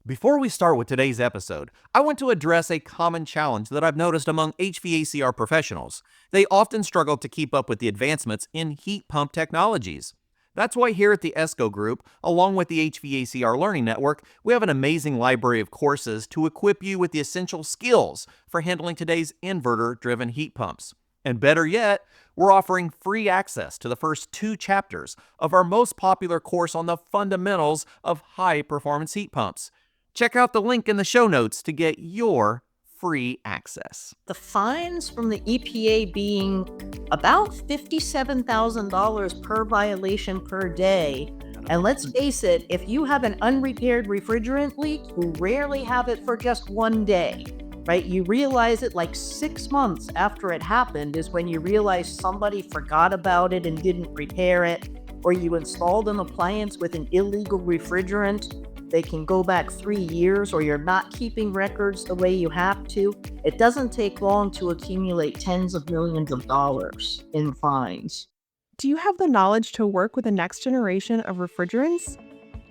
Before we start with today's episode, I want to address a common challenge that I've noticed among HVACR professionals. They often struggle to keep up with the advancements in heat pump technologies. That's why here at the ESCO Group, along with the HVACR Learning Network, we have an amazing library of courses to equip you with the essential skills for handling today's inverter-driven heat pumps. And better yet, we're offering free access to the first 2 chapters of our most popular course on the fundamentals of high-performance heat pumps. Check out the link in the show notes to get your free access. The fines from the EPA being about $57,000 per violation per day. And let's face it, if you have an unrepaired refrigerant leak, you rarely have it for just one day, right? You realize it like 6 months after it happened is when you realize somebody forgot about it and didn't repair it, or you installed an appliance with an illegal refrigerant. They can go back 3 years, or you're not keeping records the way you have to. It doesn't take long to accumulate tens of millions of dollars in fines. Do you have the knowledge to work with the next generation of refrigerants?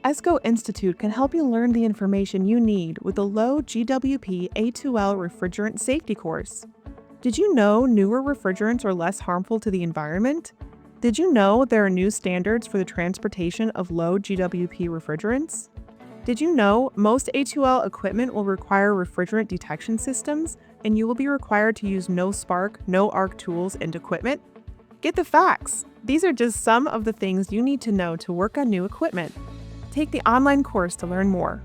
ESCO Institute can help you learn the information you need with the low GWP A2L refrigerant safety course. Did you know newer refrigerants are less harmful to the environment? Did you know there are new standards for the transportation of low GWP refrigerants? Did you know most A2L equipment will require refrigerant detection systems, and you will be required to use no spark, no arc tools and equipment? Get the facts! These are just some of the things you need to know to work on new equipment. Take the online course to learn more.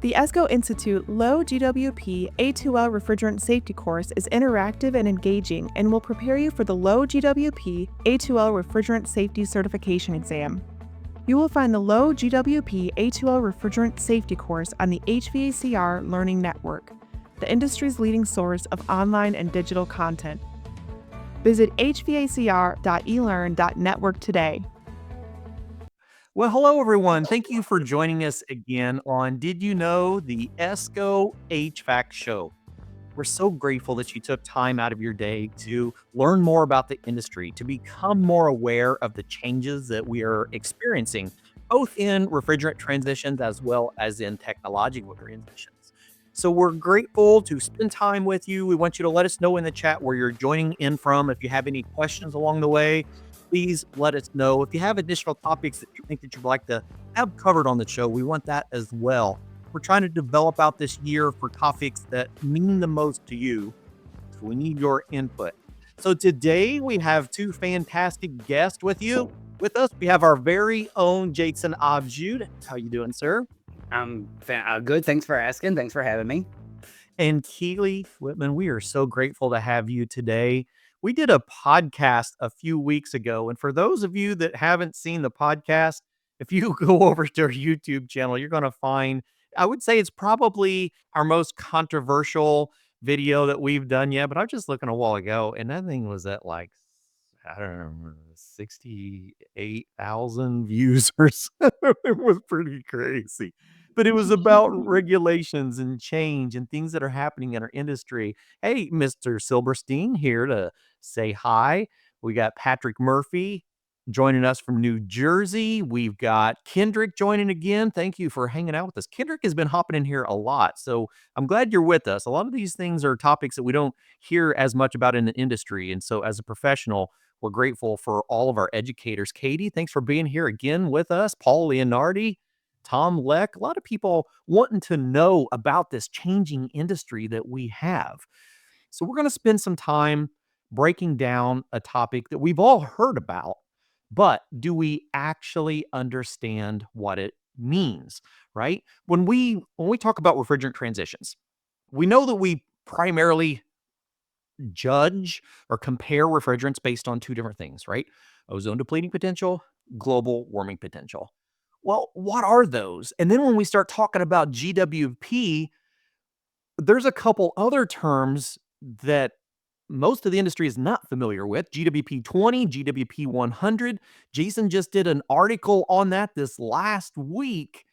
The ESCO Institute Low GWP A2L Refrigerant Safety course is interactive and engaging and will prepare you for the Low GWP A2L Refrigerant Safety Certification exam. You will find the Low GWP A2L Refrigerant Safety course on the HVACR Learning Network, the industry's leading source of online and digital content. Visit hvacr.elearn.network today. Well, hello everyone. Thank you for joining us again on Did You Know, the ESCO HVAC show. We're so grateful that you took time out of your day to learn more about the industry, to become more aware of the changes that we are experiencing, both in refrigerant transitions as well as in technological transitions. So we're grateful to spend time with you. We want you to let us know in the chat where you're joining in from. If you have any questions along the way, please let us know. If you have additional topics that you think that you'd like to have covered on the show, we want that as well. We're trying to develop out this year for topics that mean the most to you. So we need your input. So today we have 2 fantastic guests with us. We have our very own Jason Obrzut. How you doing, sir? I'm good. Thanks for asking. Thanks for having me. And Keilly Witman, we are so grateful to have you today. We did a podcast a few weeks ago. And for those of you that haven't seen the podcast, if you go over to our YouTube channel, you're going to find, I would say it's probably our most controversial video that we've done yet. But I was just looking a while ago, and that thing was at like, I don't know, 68,000 views or so. It was pretty crazy. But it was about regulations and change and things that are happening in our industry. Hey, Mr. Silberstein here to say hi. We got Patrick Murphy joining us from New Jersey. We've got Kendrick joining again. Thank you for hanging out with us. Kendrick has been hopping in here a lot, so I'm glad you're with us. A lot of these things are topics that we don't hear as much about in the industry, and so as a professional, we're grateful for all of our educators. Katie, thanks for being here again with us. Paul Leonardi, Tom Leck, a lot of people wanting to know about this changing industry that we have. So we're going to spend some time breaking down a topic that we've all heard about, but do we actually understand what it means, right? When we talk about refrigerant transitions, we know that we primarily judge or compare refrigerants based on 2 different things, right? Ozone depleting potential, global warming potential. Well, what are those? And then when we start talking about GWP, there's a couple other terms that most of the industry is not familiar with. GWP 20, GWP 100. Jason just did an article on that this last week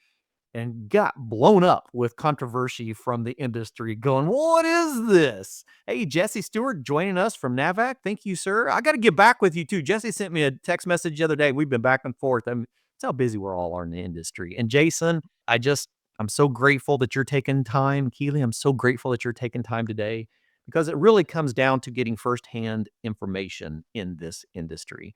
and got blown up with controversy from the industry going, what is this? Hey, Jesse Stewart joining us from NAVAC. Thank you, sir. I got to get back with you too. Jesse sent me a text message the other day. We've been back and forth. That's how busy we're all are in the industry. And Jason, I just I'm so grateful that you're taking time, Keilly. I'm so grateful that you're taking time today because it really comes down to getting firsthand information in this industry.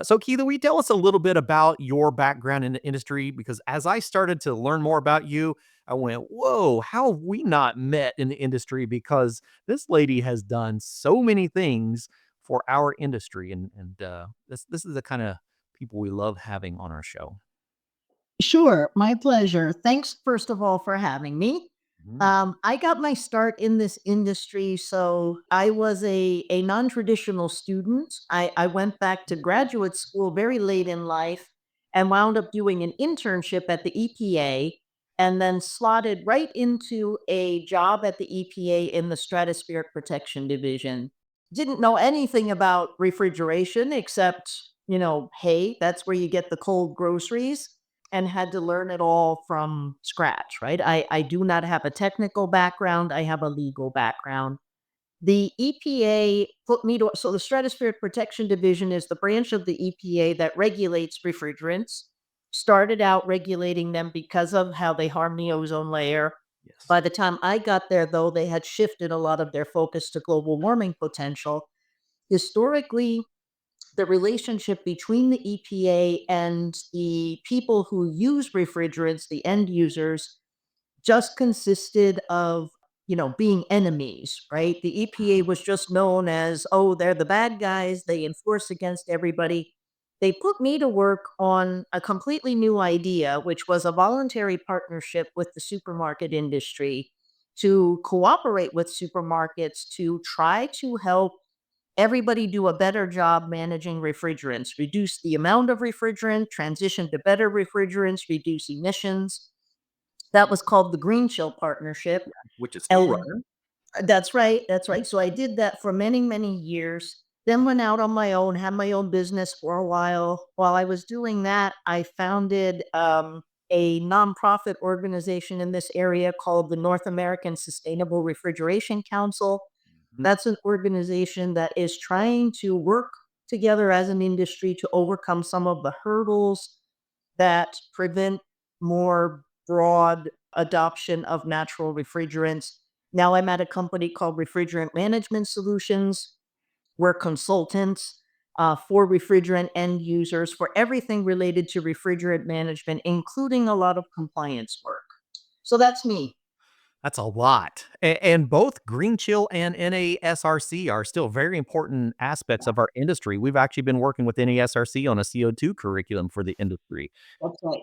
So, Keilly, will you tell us a little bit about your background in the industry? Because as I started to learn more about you, I went, whoa, how have we not met in the industry? Because this lady has done so many things for our industry. And this is the kind of people we love having on our show. Sure, my pleasure. Thanks, first of all, for having me. Mhm. I got my start in this industry, so I was a non-traditional student. I went back to graduate school very late in life and wound up doing an internship at the EPA and then slotted right into a job at the EPA in the Stratospheric Protection Division. Didn't know anything about refrigeration except, hey, that's where you get the cold groceries, and had to learn it all from scratch, right? I do not have a technical background, I have a legal background. The EPA put me to, so the Stratospheric Protection Division is the branch of the EPA that regulates refrigerants. Started out regulating them because of how they harm the ozone layer. Yes. By the time I got there, though, they had shifted a lot of their focus to global warming potential. Historically, the relationship between the EPA and the people who use refrigerants, the end users, just consisted of, being enemies, right? The EPA was just known as, oh, they're the bad guys, they enforce against everybody. They put me to work on a completely new idea, which was a voluntary partnership with the supermarket industry to cooperate with supermarkets to try to help everybody do a better job managing refrigerants, reduce the amount of refrigerant, transition to better refrigerants, reduce emissions. That was called the Green Chill Partnership. Which is still And running. that's right. That's right. So I did that for many, many years. Then went out on my own, had my own business for a while. While I was doing that, I founded a nonprofit organization in this area called the North American Sustainable Refrigeration Council. Mhm. That's an organization that is trying to work together as an industry to overcome some of the hurdles that prevent more broad adoption of natural refrigerants. Now I'm at a company called Refrigerant Management Solutions. We're consultants for refrigerant end users for everything related to refrigerant management, including a lot of compliance work. So that's me. That's a lot. And both Green Chill and NASRC are still very important aspects of our industry. We've actually been working with NASRC on a CO2 curriculum for the industry. That's right.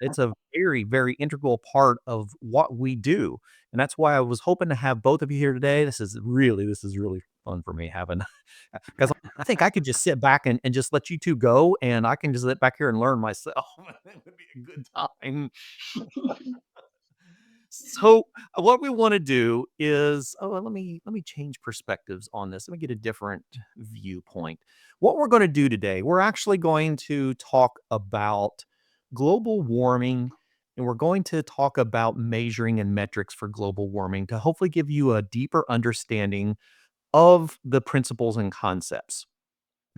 It's a very, very integral part of what we do. And that's why I was hoping to have both of you here today. This is really fun for me having because I think I could just sit back and just let you two go and I can just sit back here and learn myself. It would be a good time. So what we want to do is let me change perspectives on this. Let me get a different viewpoint. What we're going to do today, we're actually going to talk about global warming and we're going to talk about measuring and metrics for global warming to hopefully give you a deeper understanding of the principles and concepts.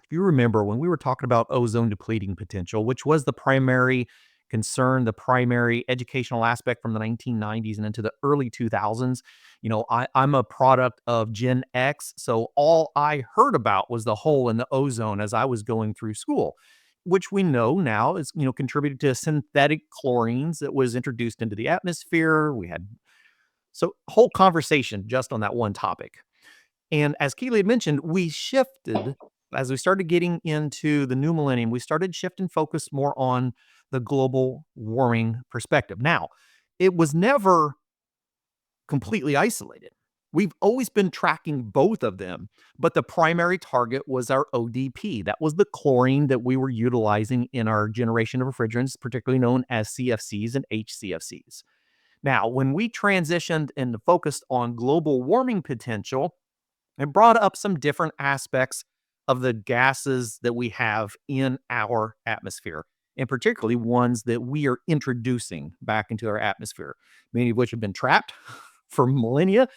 If you remember when we were talking about ozone depleting potential, which was the primary concern, the primary educational aspect from the 1990s and into the early 2000s, I'm a product of Gen X. So all I heard about was the hole in the ozone as I was going through school, which we know now is, contributed to synthetic chlorines that was introduced into the atmosphere. We had so whole conversation just on that one topic. And as Keely had mentioned, we shifted as we started getting into the new millennium, we started shifting focus more on the global warming perspective. Now, it was never completely isolated. We've always been tracking both of them, but the primary target was our ODP. That was the chlorine that we were utilizing in our generation of refrigerants, particularly known as CFCs and HCFCs. Now, when we transitioned and focused on global warming potential, it brought up some different aspects of the gases that we have in our atmosphere, and particularly ones that we are introducing back into our atmosphere, many of which have been trapped for millennia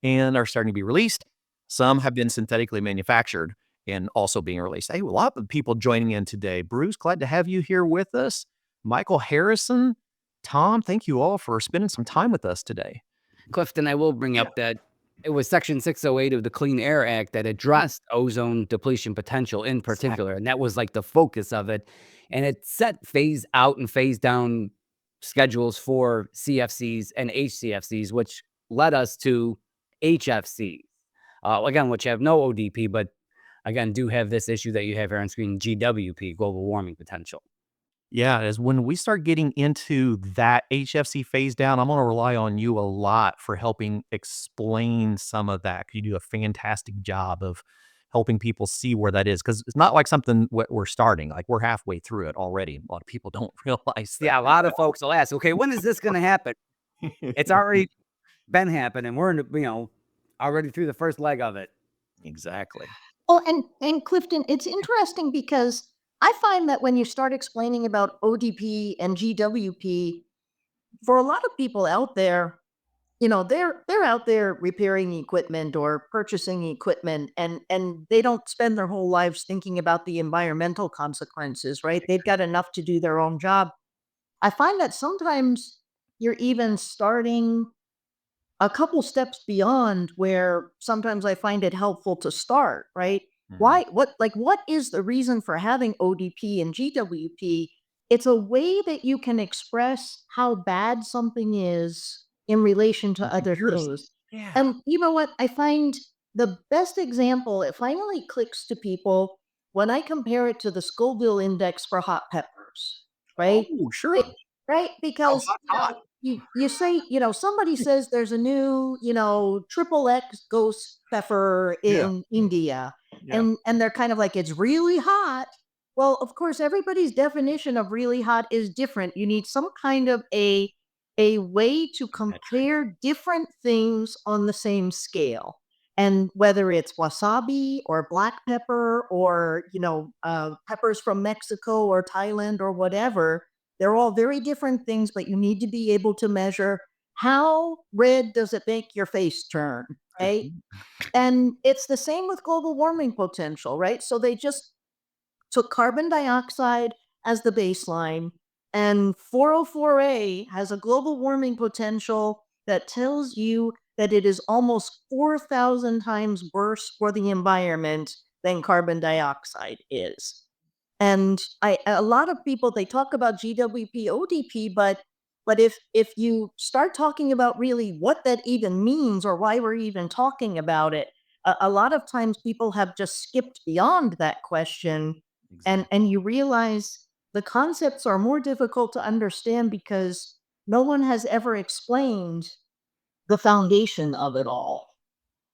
and are starting to be released. Some have been synthetically manufactured and also being released. Hey, a lot of people joining in today. Bruce, glad to have you here with us. Michael Harrison, Tom, thank you all for spending some time with us today. Clifton, I will bring up that it was Section 608 of the Clean Air Act that addressed ozone depletion potential in particular, and that was like the focus of it. And it set phase out and phase down schedules for CFCs and HCFCs, which led us to HFCs. Again, which have no ODP, but again, do have this issue that you have here on screen, GWP, global warming potential. Yeah, as when we start getting into that HFC phase down, I'm going to rely on you a lot for helping explain some of that. You do a fantastic job of helping people see where that is, because it's not like something we're starting. Like, we're halfway through it already. A lot of people don't realize that. Yeah, a lot of folks will ask, okay, when is this going to happen? It's already been happening. We're in, already through the first leg of it. Exactly. Oh, and Clifton, it's interesting because I find that when you start explaining about ODP and GWP, for a lot of people out there, they're out there repairing equipment or purchasing equipment, and they don't spend their whole lives thinking about the environmental consequences, right? They've got enough to do their own job. I find that sometimes you're even starting a couple steps beyond where sometimes I find it helpful to start, right? Mhm. What is the reason for having ODP and GWP? It's a way that you can express how bad something is in relation to other things. Yeah. And you know what? I find the best example, it finally clicks to people when I compare it to the Scoville index for hot peppers, right? Oh, sure. It- right? Because you say, somebody says there's a new, triple X ghost pepper in India, Yeah. and they're kind of like, it's really hot. Well, of course, everybody's definition of really hot is different. You need some kind of a way to compare different things on the same scale. And whether it's wasabi or black pepper or, peppers from Mexico or Thailand or whatever, they're all very different things, but you need to be able to measure how red does it make your face turn, right? And it's the same with global warming potential, right? So they just took carbon dioxide as the baseline, and 404A has a global warming potential that tells you that it is almost 4,000 times worse for the environment than carbon dioxide is. And a lot of people, they talk about GWP, ODP, but if you start talking about really what that even means or why we're even talking about it, a lot of times people have just skipped beyond that question, and you realize the concepts are more difficult to understand because no one has ever explained the foundation of it all.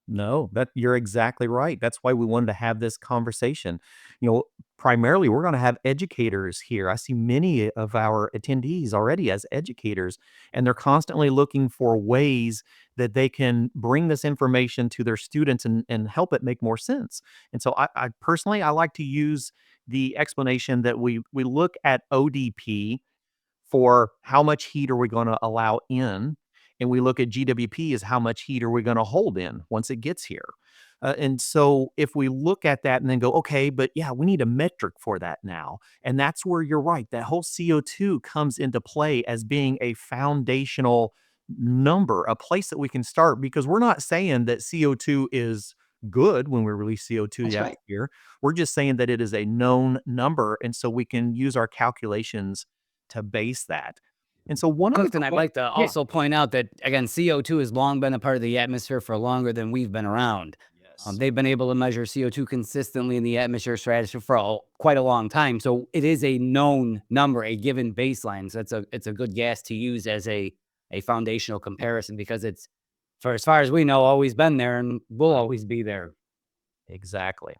No, that you're exactly right. That's why we wanted to have this conversation. You know, primarily we're going to have educators here. I see many of our attendees already as educators, and they're constantly looking for ways that they can bring this information to their students and help it make more sense. And so I personally I like to use the explanation that we look at ODP for how much heat are we going to allow in, and we look at GWP as how much heat are we going to hold in once it gets here. And so if we look at that and then go, okay, but yeah, we need a metric for that now. And that's where you're right. That whole CO2 comes into play as being a foundational number, a place that we can start, because we're not saying that CO2 is good when we release CO2 to the That's right. atmosphere. We're just saying that it is a known number. And so we can use our calculations to base that. And so one of the Clifton, I'd like to also point out that, again, CO2 has long been a part of the atmosphere for longer than we've been around. Yes. They've been able to measure CO2 consistently in the atmosphere stratosphere for quite a long time. So it is a known number, a given baseline. So it's a good gas to use as a foundational comparison, because it's, for as far as we know, always been there and will always be there. Exactly.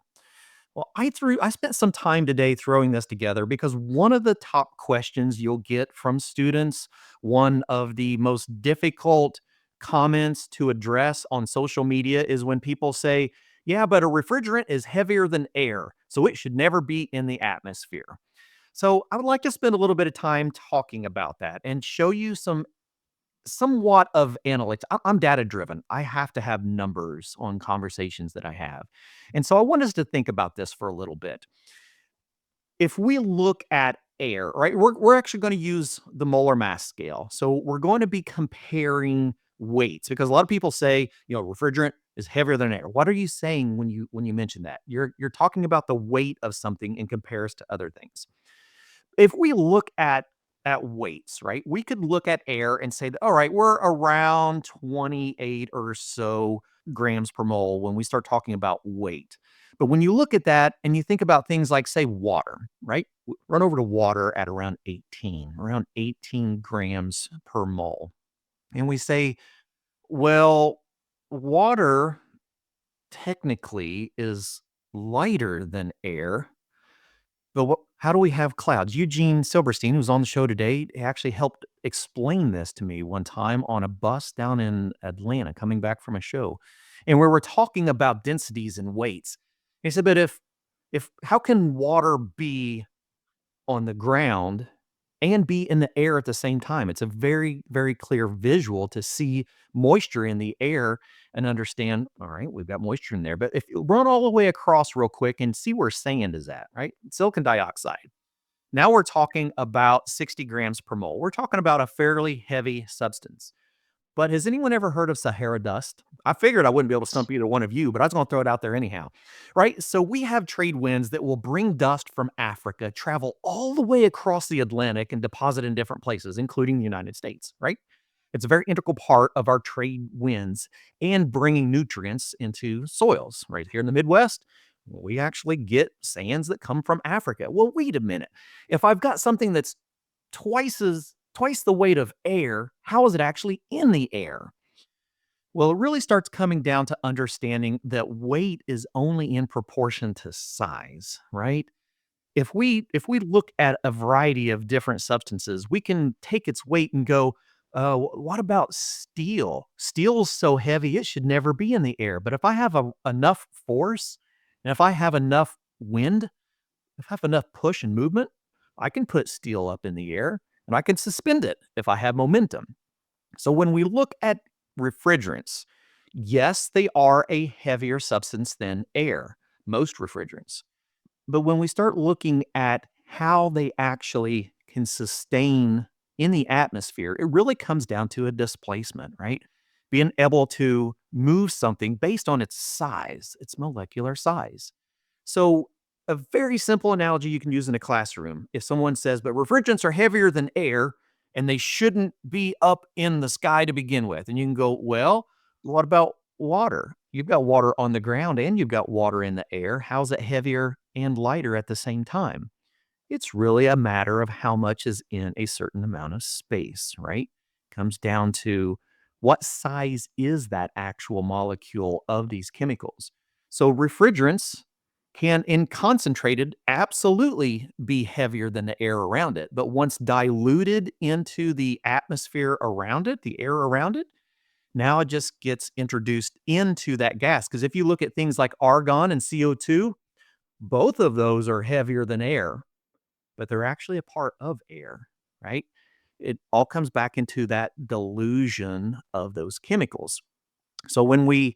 Well, I spent some time today throwing this together because one of the top questions you'll get from students, one of the most difficult comments to address on social media is when people say, yeah, but a refrigerant is heavier than air, so it should never be in the atmosphere. So I would like to spend a little bit of time talking about that and show you somewhat of analytics. I'm data driven. I have to have numbers on conversations that I have. And so I want us to think about this for a little bit. If we look at air, right? We're actually going to use the molar mass scale. So we're going to be comparing weights because a lot of people say, refrigerant is heavier than air. What are you saying when you mention that? You're talking about the weight of something in comparison to other things. If we look at weights, right? We could look at air and say that, all right, we're around 28 or so grams per mole when we start talking about weight. But when you look at that and you think about things like, say, water, right? Run over to water at around 18 grams per mole. And we say, well, water technically is lighter than air. But how do we have clouds? Eugene Silberstein, who's on the show today, actually helped explain this to me one time on a bus down in Atlanta coming back from a show. And we were talking about densities and weights. He said, but if how can water be on the ground and be in the air at the same time? It's a very, very clear visual to see moisture in the air and understand, all right, we've got moisture in there. But if you run all the way across real quick and see where sand is at, right? Silicon dioxide. Now we're talking about 60 grams per mole. We're talking about a fairly heavy substance. But has anyone ever heard of Sahara dust? I figured I wouldn't be able to stump either one of you, but I was going to throw it out there anyhow, right? So we have trade winds that will bring dust from Africa, travel all the way across the Atlantic and deposit in different places, including the United States, right? It's a very integral part of our trade winds and bringing nutrients into soils. Right here in the Midwest, we actually get sands that come from Africa. Well, wait a minute. If I've got something that's twice the weight of air, how is it actually in the air? Well, it really starts coming down to understanding that weight is only in proportion to size, right? If we look at a variety of different substances, we can take its weight and go, what about steel? Steel's so heavy, it should never be in the air. But if I have enough force and if I have enough wind, if I have enough push and movement, I can put steel up in the air and I can suspend it if I have momentum. So when we look at refrigerants, yes, they are a heavier substance than air, most refrigerants. But when we start looking at how they actually can sustain in the atmosphere, it really comes down to a displacement, right? Being able to move something based on its size, its molecular size. So a very simple analogy you can use in a classroom. If someone says, but refrigerants are heavier than air and they shouldn't be up in the sky to begin with. And you can go, well, what about water? You've got water on the ground and you've got water in the air. How's it heavier and lighter at the same time? It's really a matter of how much is in a certain amount of space, right? Comes down to what size is that actual molecule of these chemicals. So refrigerants can, in concentrated, absolutely be heavier than the air around it. But once diluted into the atmosphere around it, the air around it, now it just gets introduced into that gas. Because if you look at things like argon and CO2, both of those are heavier than air, but they're actually a part of air, right? It all comes back into that dilution of those chemicals. So when we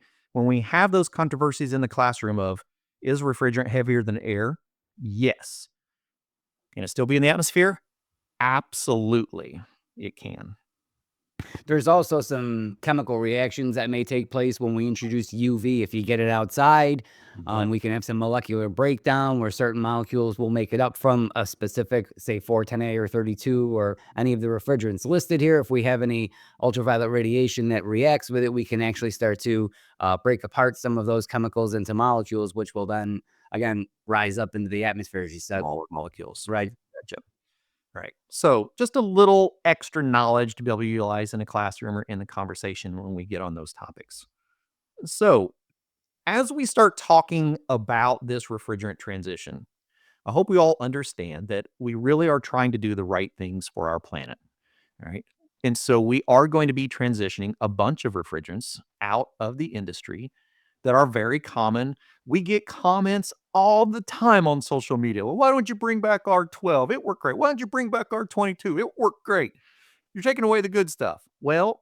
have those controversies in the classroom of, is refrigerant heavier than air? Yes. Can it still be in the atmosphere? Absolutely, it can. There's also some chemical reactions that may take place when we introduce UV. If you get it outside, we can have some molecular breakdown where certain molecules will make it up from a specific, say, 410A or 32 or any of the refrigerants listed here. If we have any ultraviolet radiation that reacts with it, we can actually start to break apart some of those chemicals into molecules, which will then, again, rise up into the atmosphere, as you said. Smaller molecules. Right. Gotcha. Right. So just a little extra knowledge to be able to utilize in a classroom or in the conversation when we get on those topics. So as we start talking about this refrigerant transition, I hope we all understand that we really are trying to do the right things for our planet. All right. And so we are going to be transitioning a bunch of refrigerants out of the industry that are very common. We get comments all the time on social media. Well, why don't you bring back R12? It worked great. Why don't you bring back R22? It worked great. You're taking away the good stuff. Well,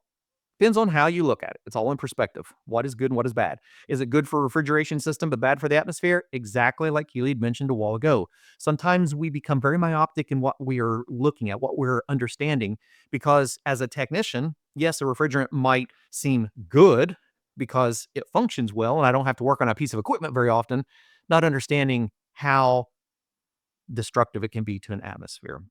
Depends on how you look at it. It's all in perspective. What is good and what is bad? Is it good for a refrigeration system but bad for the atmosphere? Exactly like Keilly had mentioned a while ago. Sometimes we become very myopic in what we are looking at, what we're understanding, because as a technician, yes, a refrigerant might seem good because it functions well and I don't have to work on a piece of equipment very often, not understanding how destructive it can be to an atmosphere.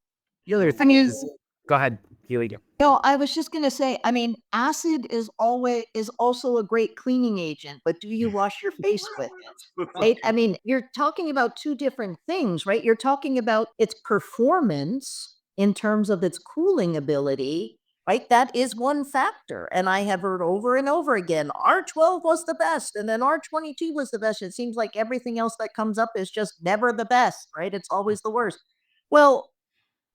The other thing is, go ahead, Keilly. No, I was just gonna say, I mean, acid is also a great cleaning agent, but do you wash your face with it? Right? I mean, you're talking about two different things, right? You're talking about its performance in terms of its cooling ability, right? That is one factor. And I have heard over and over again, R12 was the best, and then R22 was the best. It seems like everything else that comes up is just never the best, right? It's always the worst. Well,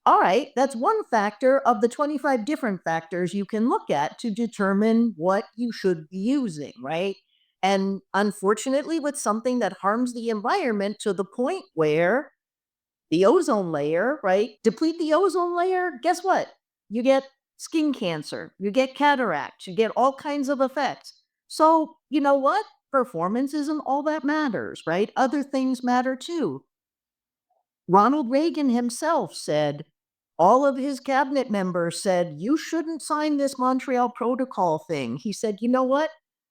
all right, that's one factor of the 25 different factors you can look at to determine what you should be using, right? And unfortunately, with something that harms the environment to the point where the ozone layer, right? Deplete the ozone layer, guess what? You get skin cancer, you get cataracts, you get all kinds of effects. So, you know what? Performance isn't all that matters, right? Other things matter too. Ronald Reagan himself said, all of his cabinet members said, you shouldn't sign this Montreal Protocol thing. He said, you know what?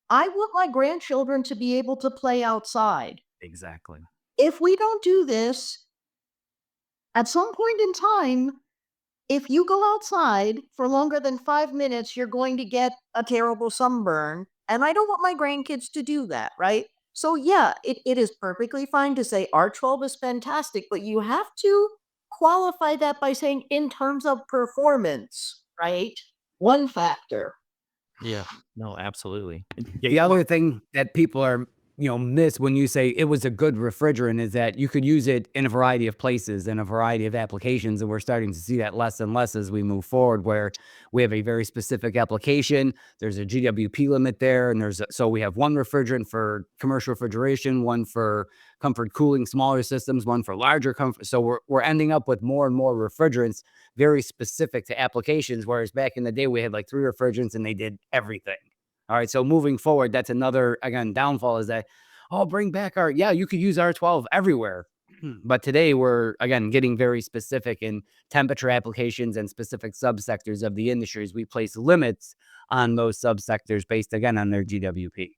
I want my grandchildren to be able to play outside. Exactly. If we don't do this, at some point in time, if you go outside for longer than 5 minutes, you're going to get a terrible sunburn. And I don't want my grandkids to do that, right? So yeah, it is perfectly fine to say R12 is fantastic, but you have to qualify that by saying in terms of performance, right? One factor. Yeah. No, absolutely. The other thing that people are, miss when you say it was a good refrigerant is that you could use it in a variety of places and a variety of applications. And we're starting to see that less and less as we move forward, where we have a very specific application. There's a GWP limit there. And so we have one refrigerant for commercial refrigeration, one for comfort cooling, smaller systems, one for larger comfort. So we're ending up with more and more refrigerants very specific to applications. Whereas back in the day, we had like 3 refrigerants and they did everything. All right. So moving forward, that's another, again, downfall is that, bring back you could use R12 everywhere. But today we're, again, getting very specific in temperature applications and specific subsectors of the industries. We place limits on those subsectors based, again, on their GWP.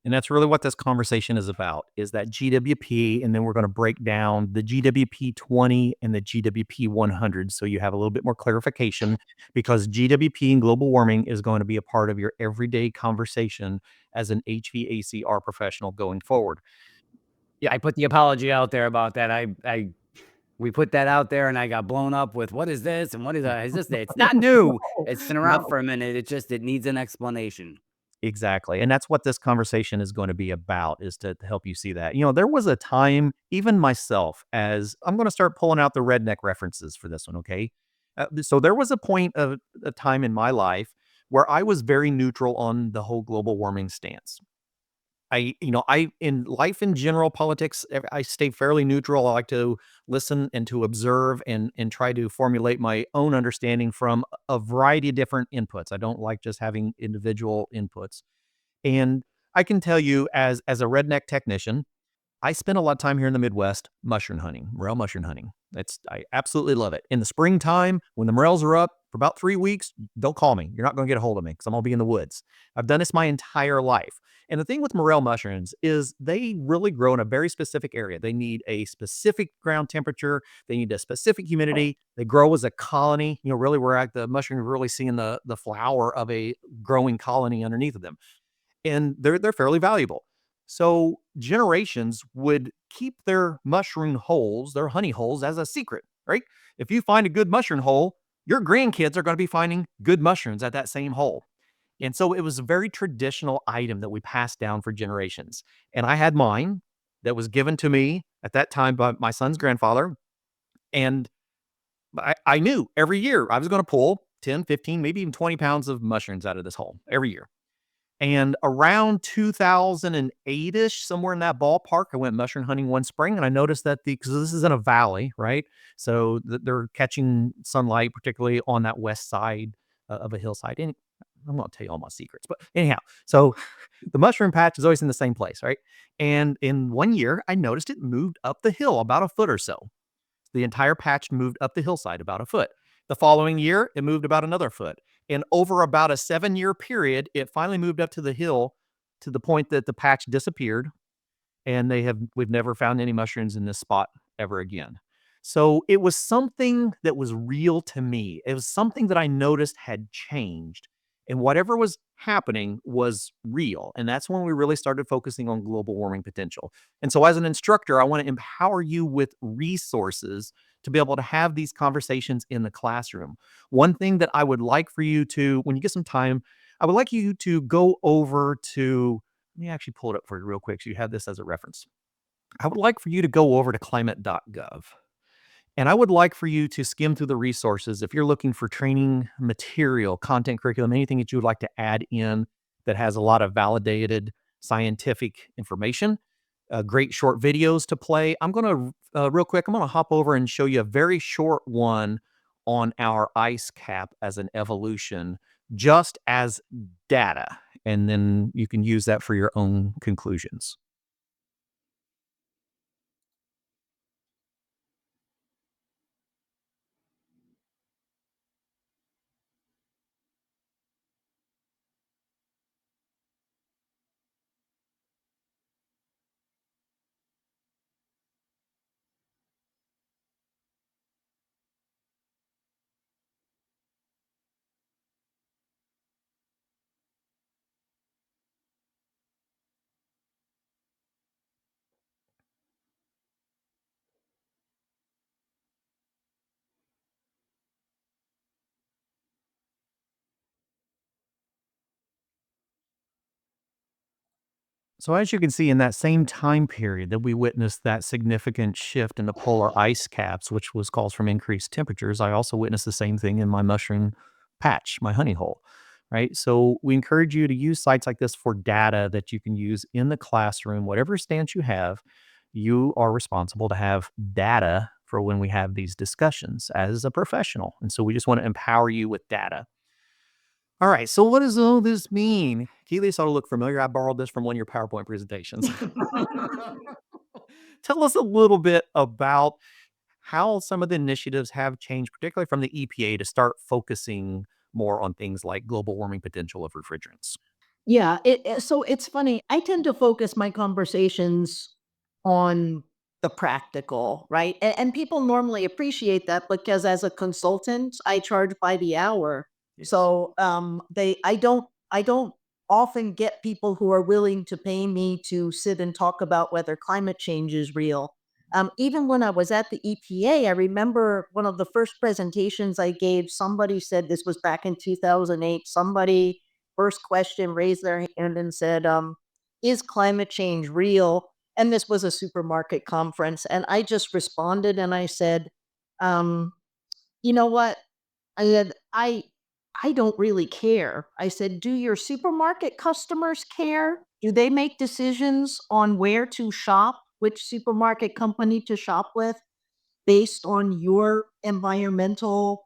And that's really what this conversation is about, is that GWP, and then we're going to break down the GWP 20 and the GWP 100 so you have a little bit more clarification, because GWP and global warming is going to be a part of your everyday conversation as an HVACR professional going forward. Yeah, I put the apology out there about that. We put that out there and I got blown up with, what is this? And what is that? Is this? It's not new. It's been around for a minute. It needs an explanation. Exactly. And that's what this conversation is going to be about, is to help you see that. There was a time, even myself, as I'm going to start pulling out the redneck references for this one, okay? So there was a point of a time in my life where I was very neutral on the whole global warming stance. In life in general, politics, I stay fairly neutral. I like to listen and to observe and try to formulate my own understanding from a variety of different inputs. I don't like just having individual inputs. And I can tell you, as a redneck technician, I spend a lot of time here in the Midwest mushroom hunting, morel mushroom hunting. I absolutely love it. In the springtime, when the morels are up for about 3 weeks, don't call me. You're not going to get a hold of me because I'm going to be in the woods. I've done this my entire life. And the thing with morel mushrooms is they really grow in a very specific area. They need a specific ground temperature. They need a specific humidity. They grow as a colony. Really, we're at the mushroom, really seeing the flower of a growing colony underneath of them. And they're fairly valuable. So generations would keep their mushroom holes, their honey holes, as a secret, right? If you find a good mushroom hole, your grandkids are going to be finding good mushrooms at that same hole. And so it was a very traditional item that we passed down for generations. And I had mine that was given to me at that time by my son's grandfather. And I knew every year I was going to pull 10, 15, maybe even 20 pounds of mushrooms out of this hole every year. And around 2008-ish, somewhere in that ballpark, I went mushroom hunting one spring, and I noticed that because this is in a valley, right? So they're catching sunlight, particularly on that west side of a hillside. And I'm going to tell you all my secrets. But anyhow, so the mushroom patch is always in the same place, right? And in one year, I noticed it moved up the hill about a foot or so. The entire patch moved up the hillside about a foot. The following year, it moved about another foot. And over about a 7-year period, it finally moved up to the hill to the point that the patch disappeared. And we've never found any mushrooms in this spot ever again. So it was something that was real to me. It was something that I noticed had changed. And whatever was happening was real. And that's when we really started focusing on global warming potential. And so, as an instructor, I want to empower you with resources to be able to have these conversations in the classroom. One thing that I would like for you to, when you get some time, I would like you to go over to, let me actually pull it up for you real quick so you have this as a reference. I would like for you to go over to climate.gov. And I would like for you to skim through the resources. If you're looking for training material, content curriculum, anything that you would like to add in that has a lot of validated scientific information, great short videos to play. I'm going to, real quick, I'm going to hop over and show you a very short one on our ice cap as an evolution, just as data. And then you can use that for your own conclusions. So as you can see, in that same time period that we witnessed that significant shift in the polar ice caps, which was caused from increased temperatures, I also witnessed the same thing in my mushroom patch, my honey hole, right? So we encourage you to use sites like this for data that you can use in the classroom. Whatever stance you have, you are responsible to have data for when we have these discussions as a professional. And so we just want to empower you with data. All right, so what does all this mean? Keilly, this ought to look familiar. I borrowed this from one of your PowerPoint presentations. Tell us a little bit about how some of the initiatives have changed, particularly from the EPA, to start focusing more on things like global warming potential of refrigerants. Yeah, so it's funny. I tend to focus my conversations on the practical, right? And people normally appreciate that because as a consultant, I charge by the hour. Yes. So I don't often get people who are willing to pay me to sit and talk about whether climate change is real. Even when I was at the EPA, I remember one of the first presentations I gave, somebody said, this was back in 2008, somebody first question raised their hand and said, is climate change real? And this was a supermarket conference. And I just responded and I said, um, you know what? I said, I don't really care. I said, do your supermarket customers care? Do they make decisions on where to shop, which supermarket company to shop with based on your environmental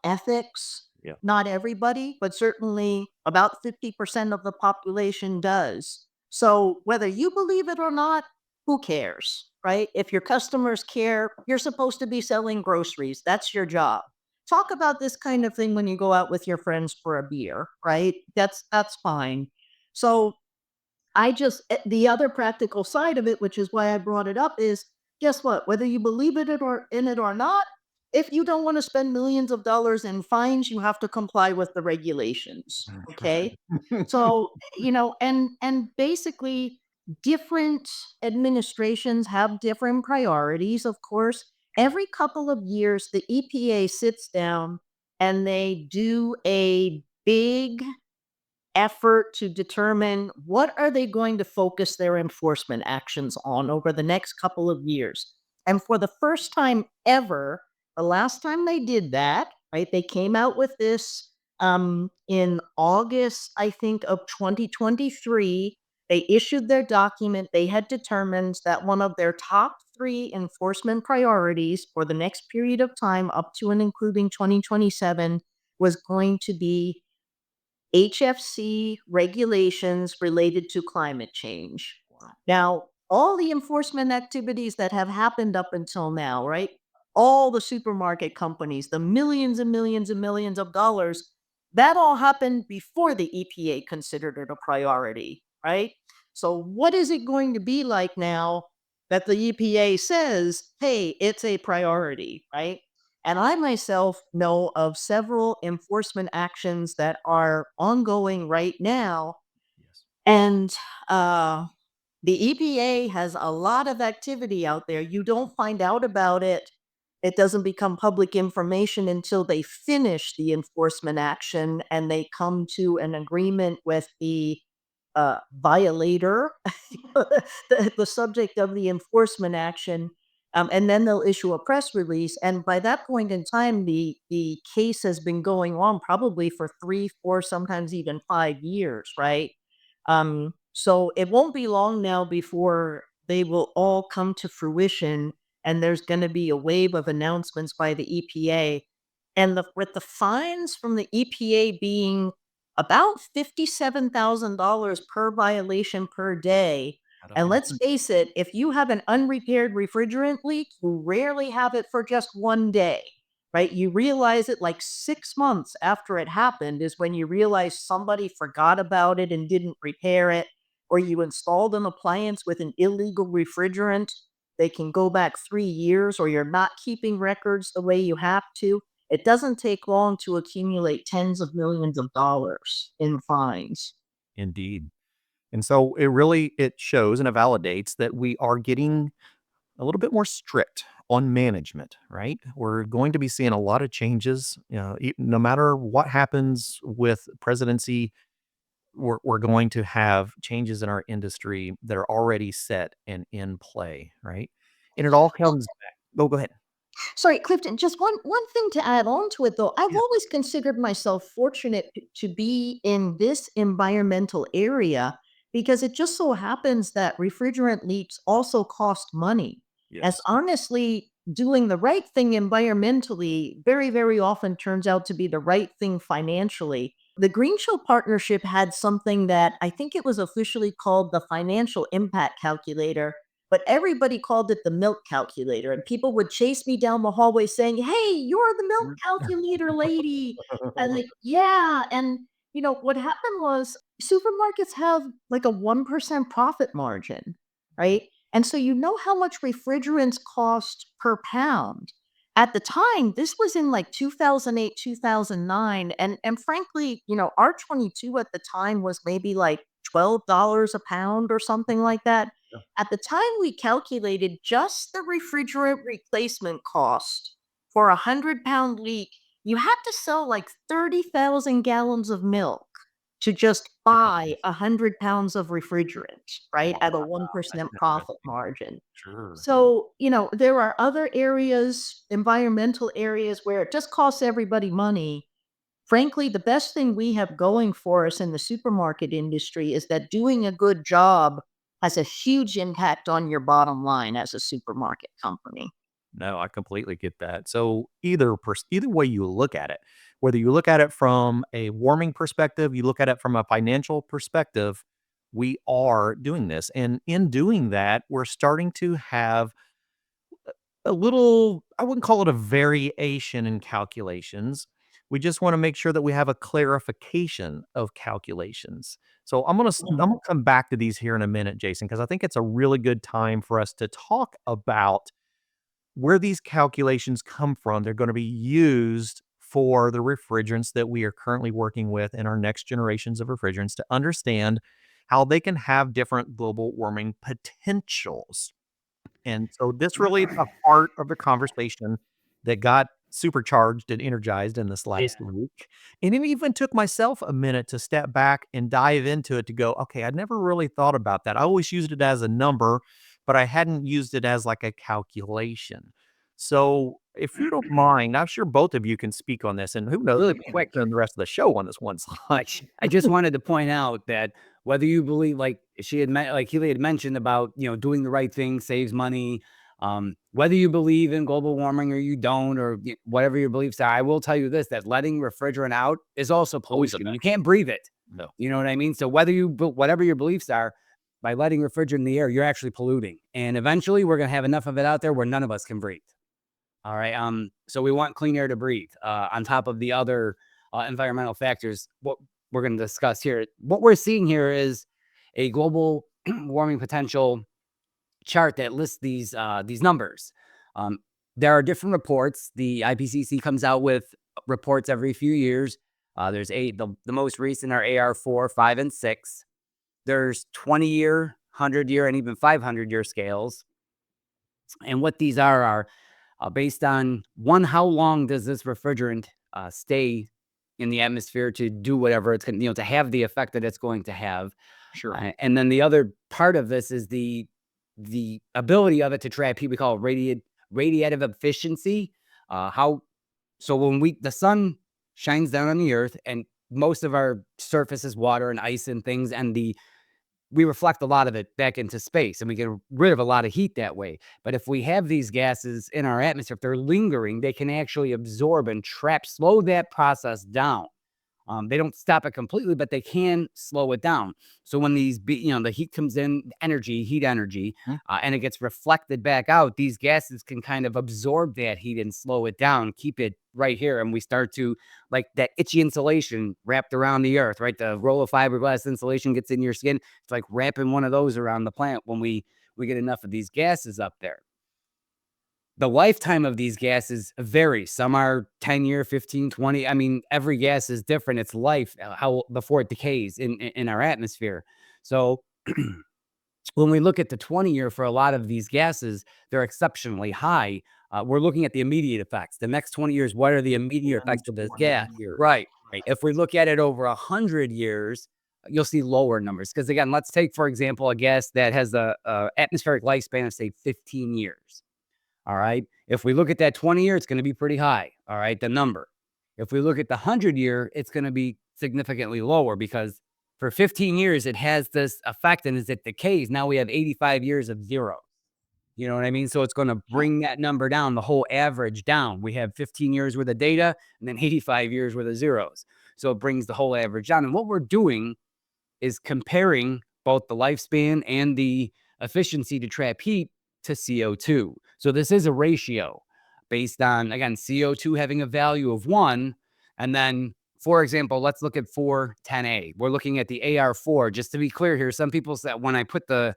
ethics? Yeah. Not everybody, but certainly about 50% of the population does. So whether you believe it or not, who cares, right? If your customers care, you're supposed to be selling groceries. That's your job. Talk about this kind of thing when you go out with your friends for a beer, right? That's fine. So the other practical side of it, which is why I brought it up, is guess what? Whether you believe in it or not, if you don't want to spend millions of dollars in fines, you have to comply with the regulations. Okay. So, and basically different administrations have different priorities, of course. Every couple of years, the EPA sits down and they do a big effort to determine what are they going to focus their enforcement actions on over the next couple of years. And for the first time ever, the last time they did that, right, they came out with this in August, I think, of 2023. They issued their document. They had determined that one of their top three enforcement priorities for the next period of time, up to and including 2027, was going to be HFC regulations related to climate change. Now, all the enforcement activities that have happened up until now, right? All the supermarket companies, the millions and millions and millions of dollars, that all happened before the EPA considered it a priority, right? So, what is it going to be like now that the EPA says, hey, it's a priority, right? And I myself know of several enforcement actions that are ongoing right now. Yes. And the EPA has a lot of activity out there. You don't find out about it. It doesn't become public information until they finish the enforcement action and they come to an agreement with the violator, the subject of the enforcement action. And then they'll issue a press release. And by that point in time, the case has been going on probably for 3, 4, sometimes even 5 years, right? So it won't be long now before they will all come to fruition, and there's going to be a wave of announcements by the EPA. And with the fines from the EPA being about $57,000 per violation per day. And let's face it, if you have an unrepaired refrigerant leak, you rarely have it for just one day, right? You realize it like 6 months after it happened is when you realize somebody forgot about it and didn't repair it, or you installed an appliance with an illegal refrigerant. They can go back 3 years, or you're not keeping records the way you have to. It doesn't take long to accumulate tens of millions of dollars in fines. Indeed. And so it shows and it validates that we are getting a little bit more strict on management, right? We're going to be seeing a lot of changes, no matter what happens with presidency, we're going to have changes in our industry that are already set and in play, right? And it all comes back. Oh, go ahead. Sorry, Clifton, just one thing to add on to it, though. I've Yeah. always considered myself fortunate to be in this environmental area because it just so happens that refrigerant leaks also cost money. As Yes. honestly, doing the right thing environmentally very, very often turns out to be the right thing financially. The Green Show Partnership had something that I think it was officially called the Financial Impact Calculator, but everybody called it the milk calculator. And people would chase me down the hallway saying, hey, you're the milk calculator lady. And like, yeah. And, what happened was supermarkets have like a 1% profit margin, right? And so you know how much refrigerants cost per pound. At the time, this was in like 2008, 2009. And frankly, R22 at the time was maybe like $12 a pound or something like that. At the time we calculated just the refrigerant replacement cost for a 100-pound leak, you had to sell like 30,000 gallons of milk to just buy 100 pounds of refrigerant, right? At a 1% profit margin. Sure. So, there are other areas, environmental areas, where it just costs everybody money. Frankly, the best thing we have going for us in the supermarket industry is that doing a good job has a huge impact on your bottom line as a supermarket company. No, I completely get that. So either way you look at it, whether you look at it from a warming perspective, you look at it from a financial perspective, we are doing this. And in doing that, we're starting to have a little, I wouldn't call it a variation in calculations. We just want to make sure that we have a clarification of calculations. So I'm gonna come back to these here in a minute, Jason, because I think it's a really good time for us to talk about where these calculations come from. They're going to be used for the refrigerants that we are currently working with in our next generations of refrigerants to understand how they can have different global warming potentials. And so this really is a part of the conversation that got supercharged and energized in this last week. And it even took myself a minute to step back and dive into it to go, okay, I'd never really thought about that. I always used it as a number, but I hadn't used it as like a calculation. So if you don't mind, I'm sure both of you can speak on this, and who knows, Really we can quick. spend the rest of the show on this one I slide. I just wanted to point out that whether you believe, like she had like Keely had mentioned about doing the right thing saves money, Whether you believe in global warming or you don't, or whatever your beliefs are, I will tell you this, that letting refrigerant out is also pollution. You can't breathe it. No. You know what I mean? So whatever your beliefs are, by letting refrigerant in the air, you're actually polluting. And eventually we're going to have enough of it out there where none of us can breathe. All right. So we want clean air to breathe, on top of the other environmental factors. What we're going to discuss here, what we're seeing here is a global warming potential chart that lists these numbers. There are different reports. The IPCC comes out with reports every few years. There's the most recent are AR4, 5, and 6. There's 20-year, 100-year, and even 500-year scales. And what these are based on, one, how long does this refrigerant stay in the atmosphere to do whatever it's going to, to have the effect that it's going to have. Sure. And then the other part of this is the ability of it to trap heat. We call it radiative efficiency. So when the sun shines down on the earth, and most of our surface is water and ice and things, and we reflect a lot of it back into space, and we get rid of a lot of heat that way. But if we have these gases in our atmosphere, if they're lingering, they can actually absorb and slow that process down. They don't stop it completely, but they can slow it down. So when the heat comes in, heat energy, and it gets reflected back out, these gases can kind of absorb that heat and slow it down, keep it right here. And we start to, like that itchy insulation wrapped around the earth, right? The roll of fiberglass insulation gets in your skin. It's like wrapping one of those around the plant when we get enough of these gases up there. The lifetime of these gases varies. Some are 10 year, 15, 20. I mean, every gas is different. It's life, before it decays in our atmosphere. So when we look at the 20-year for a lot of these gases, they're exceptionally high. We're looking at the immediate effects. The next 20 years, what are the immediate effects of this gas? Right. If we look at it over 100 years, you'll see lower numbers. Because again, let's take, for example, a gas that has a atmospheric lifespan of, say, 15 years. All right. If we look at that 20-year, it's going to be pretty high. All right. The number. If we look at the 100-year, it's going to be significantly lower, because for 15 years, it has this effect, and as it decays, now we have 85 years of zero. You know what I mean? So it's going to bring that number down, the whole average down. We have 15 years worth of data and then 85 years worth of zeros. So it brings the whole average down. And what we're doing is comparing both the lifespan and the efficiency to trap heat to CO2. So this is a ratio based on, again, CO2 having a value of 1. And then, for example, let's look at 410A. We're looking at the AR4. Just to be clear here, some people said, when I put the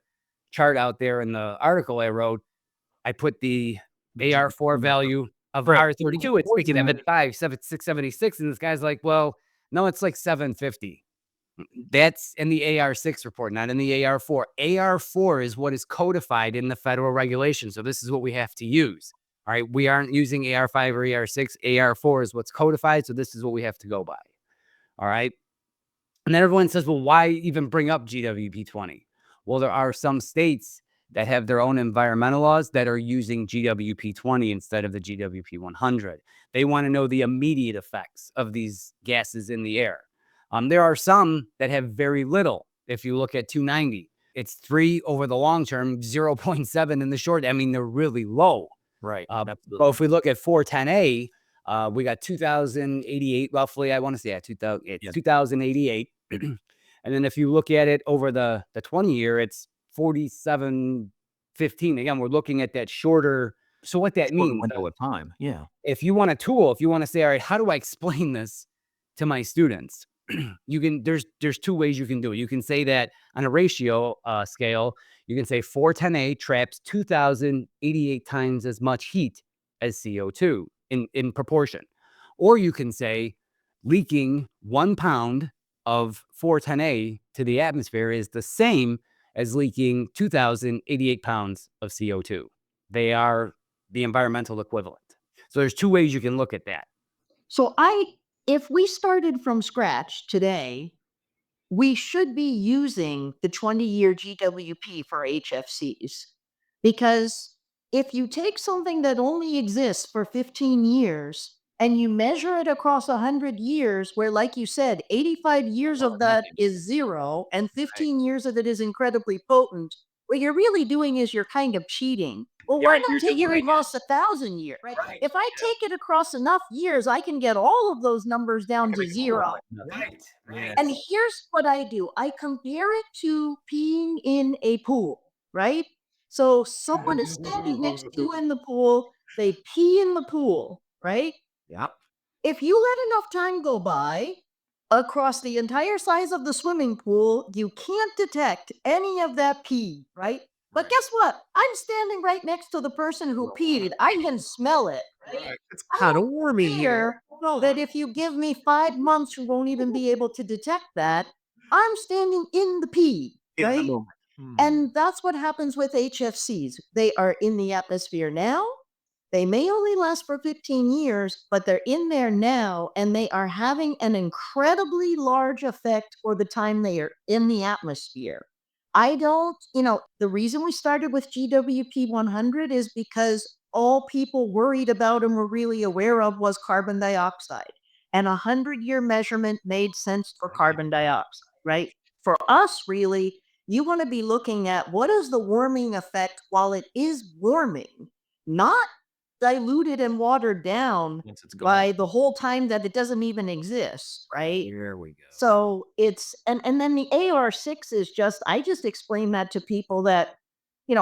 chart out there in the article I wrote, I put the AR4 value of R32. It's speaking of it 676. And this guy's like, well, no, it's like 750. That's in the AR6 report, not in the AR4. AR4 is what is codified in the federal regulation. So this is what we have to use. All right. We aren't using AR5 or AR6. AR4 is what's codified. So this is what we have to go by. All right. And then everyone says, well, why even bring up GWP 20? Well, there are some states that have their own environmental laws that are using GWP 20 instead of the GWP 100. They want to know the immediate effects of these gases in the air. There are some that have very little. If you look at 290, it's 3 over the long term, 0.7 in the short. I mean, they're really low. Right. But if we look at 410A, we got 2,088 roughly. I want to say 2,088. And then if you look at it over the 20-year, it's 4,715. Again, we're looking at that shorter. So what that means, window of time. Yeah. If you want a tool, if you want to say, all right, how do I explain this to my students? There's 2 ways you can do it. You can say that on a ratio scale, you can say 410A traps 2,088 times as much heat as CO2 in proportion. Or you can say leaking 1 pound of 410A to the atmosphere is the same as leaking 2,088 pounds of CO2. They are the environmental equivalent. So there's 2 ways you can look at that. So if we started from scratch today, we should be using the 20-year GWP for HFCs, because if you take something that only exists for 15 years and you measure it across 100 years, where, like you said, 85 years of that is zero and 15 years of it is incredibly potent, what you're really doing is you're kind of cheating. Well, why not take it across 1,000 years? Right? If I take it across enough years, I can get all of those numbers down to zero. Right. And here's what I do. I compare it to peeing in a pool, right? So someone is standing next to you in the pool, they pee in the pool, right? Yep. If you let enough time go by across the entire size of the swimming pool, you can't detect any of that pee, right? But guess what? I'm standing right next to the person who peed. I can smell it. Right? It's kind of warm in here. Fear that if you give me 5 months, you won't even be able to detect that. I'm standing in the pee, In the right? moment. And that's what happens with HFCs. They are in the atmosphere now. They may only last for 15 years, but they're in there now, and they are having an incredibly large effect for the time they are in the atmosphere. I don't, the reason we started with GWP 100 is because all people worried about and were really aware of was carbon dioxide. And a 100-year measurement made sense for carbon dioxide, right? For us, really, you want to be looking at what is the warming effect while it is warming, not diluted and watered down Once it's by gone. the whole time that it doesn't even exist, right? Here we go. So it's and then the AR6 is just I just explain that to people that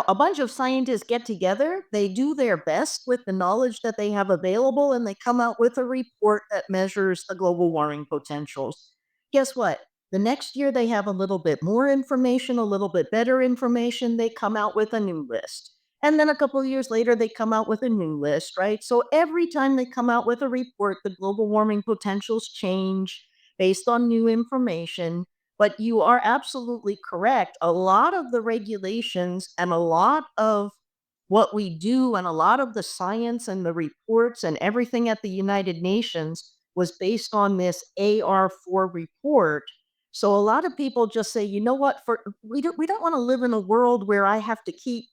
a bunch of scientists get together, they do their best with the knowledge that they have available, and they come out with a report that measures the global warming potentials. Guess what? The next year they have a little bit more information, a little bit better information, they come out with a new list. And then a couple of years later, they come out with a new list, right? So every time they come out with a report, the global warming potentials change based on new information. But you are absolutely correct. A lot of the regulations and a lot of what we do and a lot of the science and the reports and everything at the United Nations was based on this AR4 report. So a lot of people just say, you know what, we don't want to live in a world where I have to keep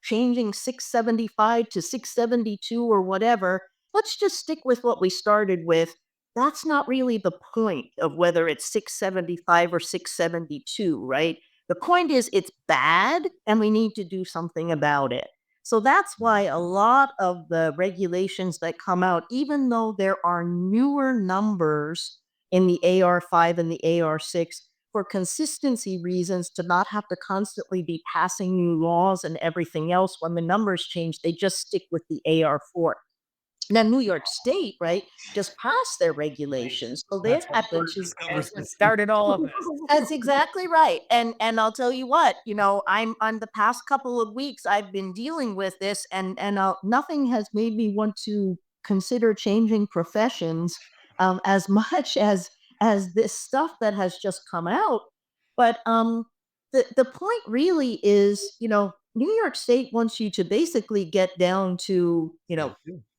changing 675 to 672 or whatever. Let's just stick with what we started with. That's not really the point of whether it's 675 or 672, right? The point is it's bad and we need to do something about it. So that's why a lot of the regulations that come out, even though there are newer numbers in the AR5 and the AR6, for consistency reasons, to not have to constantly be passing new laws and everything else when the numbers change, they just stick with the AR4. Now, New York State, right, just passed their regulations. So they have Started all of this. That's exactly right. And I'll tell you what, I'm on the past couple of weeks, I've been dealing with this, and nothing has made me want to consider changing professions as much as this stuff that has just come out. But the point really is, New York State wants you to basically get down to,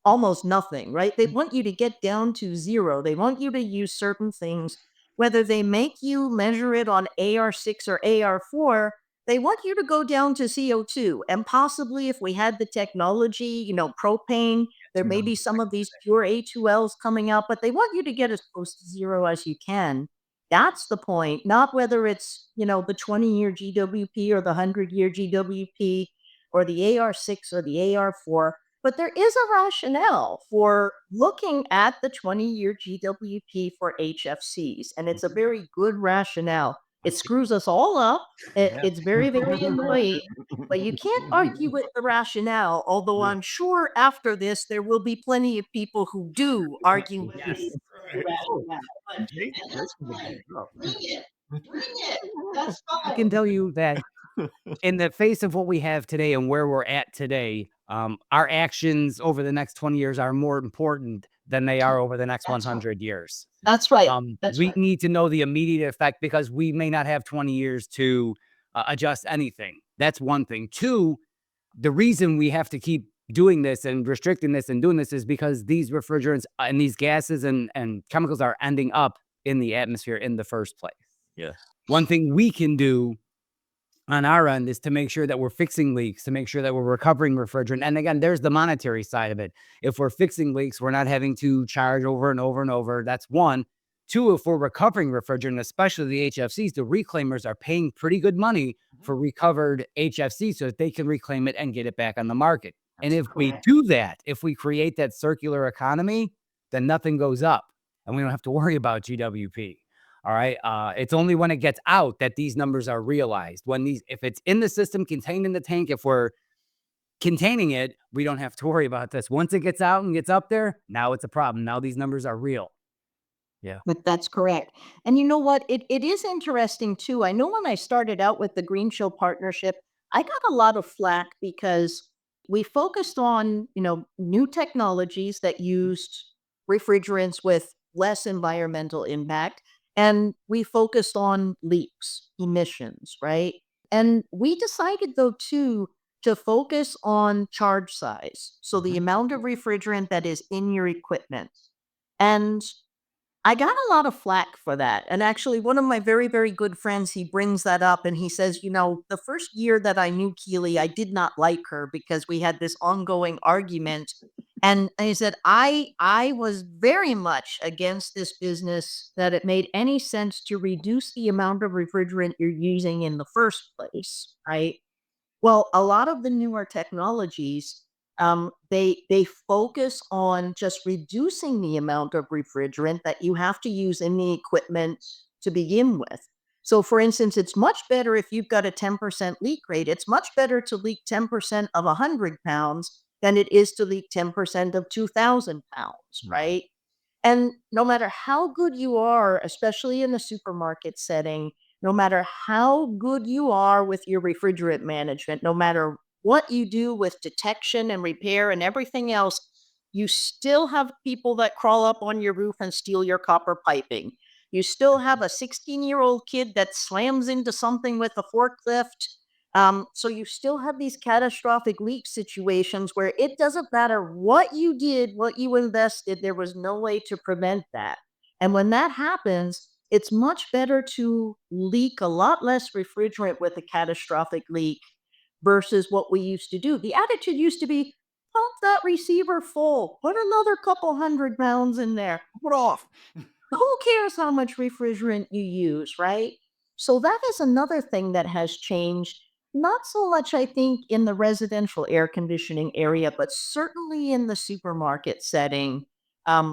almost nothing, right? They want you to get down to zero. They want you to use certain things, whether they make you measure it on AR6 or AR4, they want you to go down to CO2. And possibly if we had the technology, propane, there may be some of these pure A2Ls coming out, but they want you to get as close to zero as you can. That's the point, not whether it's, the 20-year GWP or the 100-year GWP or the AR6 or the AR4. But there is a rationale for looking at the 20-year GWP for HFCs, and it's a very good rationale. It screws us all up. It's very, very annoying, but you can't argue with the rationale, although I'm sure after this, there will be plenty of people who do argue with Yes. the rationale. But that's fine. Bring it. Bring it. That's I fine. can tell you that in the face of what we have today and where we're at today, our actions over the next 20 years are more important than they are over the next That's right. 100 years. That's right. That's We right. need to know the immediate effect because we may not have 20 years to adjust anything. That's one thing. Two, the reason we have to keep doing this and restricting this and doing this is because these refrigerants and these gases and chemicals are ending up in the atmosphere in the first place. Yes. One thing we can do on our end is to make sure that we're fixing leaks, to make sure that we're recovering refrigerant. And again, there's the monetary side of it. If we're fixing leaks, we're not having to charge over and over and over. That's one. Two, if we're recovering refrigerant, especially the HFCs, the reclaimers are paying pretty good money for recovered HFC so that they can reclaim it and get it back on the market. And if we correct. do that, if we create that circular economy, then nothing goes up and we don't have to worry about GWP. All right. It's only when it gets out that these numbers are realized. If it's in the system, contained in the tank, if we're containing it, we don't have to worry about this. Once it gets out and gets up there, now it's a problem. Now these numbers are real. Yeah. But that's correct. And you know what? It is interesting too. I know when I started out with the Green Show partnership, I got a lot of flack because we focused on, new technologies that used refrigerants with less environmental impact. And we focused on leaks, emissions, right? And we decided though too to focus on charge size. So the amount of refrigerant that is in your equipment. And I got a lot of flack for that. And actually, one of my very, very good friends, he brings that up and he says, the first year that I knew Keilly, I did not like her because we had this ongoing argument. And he said, I was very much against this business, that it made any sense to reduce the amount of refrigerant you're using in the first place, right? Well, a lot of the newer technologies, they focus on just reducing the amount of refrigerant that you have to use in the equipment to begin with. So, for instance, it's much better if you've got a 10% leak rate. It's much better to leak 10% of 100 pounds than it is to leak 10% of 2,000 pounds, right? And no matter how good you are, especially in the supermarket setting, no matter how good you are with your refrigerant management, no matter what you do with detection and repair and everything else, you still have people that crawl up on your roof and steal your copper piping. You still have a 16-year-old kid that slams into something with a forklift. So you still have these catastrophic leak situations where it doesn't matter what you did, what you invested, there was no way to prevent that. And when that happens, it's much better to leak a lot less refrigerant with a catastrophic leak versus what we used to do. The attitude used to be, pump that receiver full, put another couple 100 pounds in there. Put off. Who cares how much refrigerant you use, right? So that is another thing that has changed. Not so much, I think, in the residential air conditioning area, but certainly in the supermarket setting.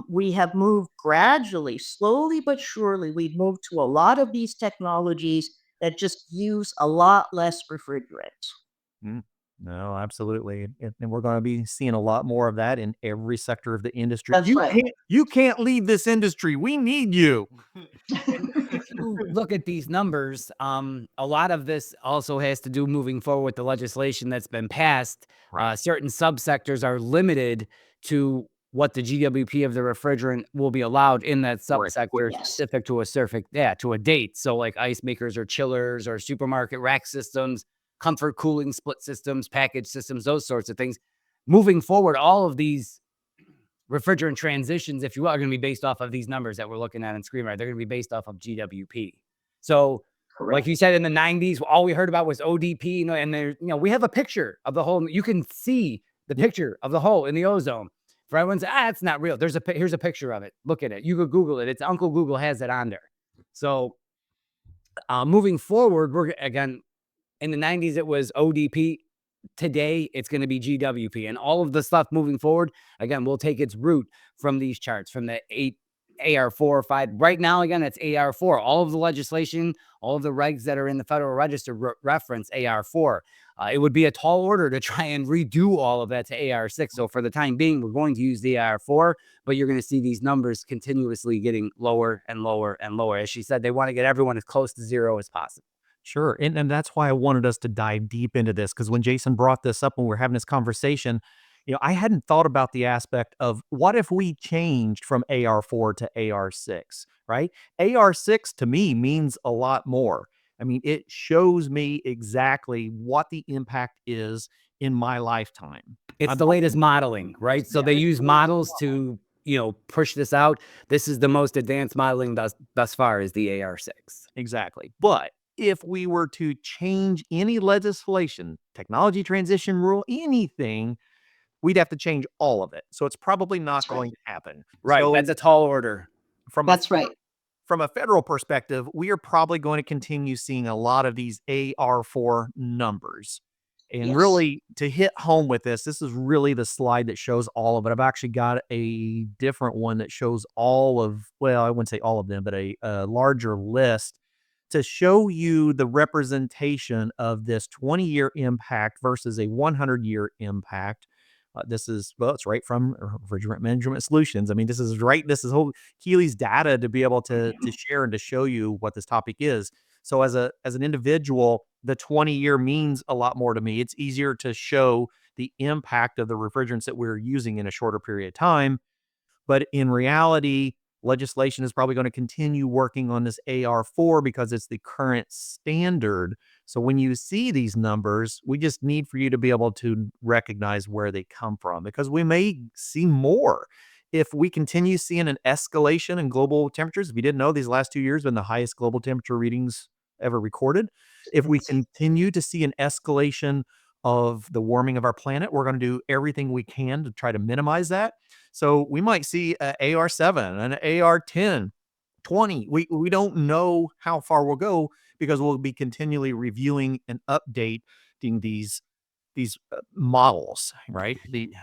We have moved gradually, slowly but surely, we've moved to a lot of these technologies that just use a lot less refrigerant. Mm. No, absolutely. And we're going to be seeing a lot more of that in every sector of the industry. That's right. You can't leave this industry. We need you. If you look at these numbers, a lot of this also has to do moving forward with the legislation that's been passed. Right. Certain subsectors are limited to what the GWP of the refrigerant will be allowed in that subsector, Yes. specific to to a date. So like ice makers or chillers or supermarket rack systems, comfort cooling split systems, package systems, those sorts of things. Moving forward, all of these refrigerant transitions, if you will, are going to be based off of these numbers that we're looking at on screen, right? They're going to be based off of GWP. So, like you said, in the 90s, all we heard about was ODP, and there, we have a picture of the hole. You can see the picture of the hole in the ozone. For everyone says, it's not real. Here's a picture of it. Look at it. You could Google it. It's Uncle Google has it on there. So, moving forward, we're again in the 90s, it was ODP. Today, it's going to be GWP, and all of the stuff moving forward, again, will take its root from these charts, from the AR4 or 5. Right now, again, it's AR4. All of the legislation, all of the regs that are in the Federal Register reference AR4. It would be a tall order to try and redo all of that to AR6. So for the time being, we're going to use the AR4, but you're going to see these numbers continuously getting lower and lower and lower. As she said, they want to get everyone as close to zero as possible. Sure. And that's why I wanted us to dive deep into this, because when Jason brought this up when we were having this conversation, I hadn't thought about the aspect of what if we changed from AR4 to AR6, right? AR6 to me means a lot more. I mean, it shows me exactly what the impact is in my lifetime. It's the latest modeling, right? So they use models to, push this out. This is the most advanced modeling thus far is the AR6. Exactly. But if we were to change any legislation, technology transition rule, anything, we'd have to change all of it. So it's probably not going to happen. Right. So that's a tall order. That's right. from a federal perspective, we are probably going to continue seeing a lot of these AR4 numbers. And Yes. really, to hit home with this is really the slide that shows all of it. I've actually got a different one that shows all of, well, I wouldn't say all of them, but a larger list to show you the representation of this 20-year impact versus a 100-year impact. This is, well, it's right from Refrigerant Management Solutions. I mean, this is whole Keilly's data to be able to share and to show you what this topic is. So as an individual, the 20-year means a lot more to me. It's easier to show the impact of the refrigerants that we're using in a shorter period of time. But in reality, legislation is probably going to continue working on this AR4 because it's the current standard. So when you see these numbers, we just need for you to be able to recognize where they come from, because we may see more. If we continue seeing an escalation in global temperatures, if you didn't know, these last 2 years have been the highest global temperature readings ever recorded. If we continue to see an escalation of the warming of our planet, we're going to do everything we can to try to minimize that. So we might see an AR7, an AR10, 20. We don't know how far we'll go because we'll be continually reviewing and updating these models, right?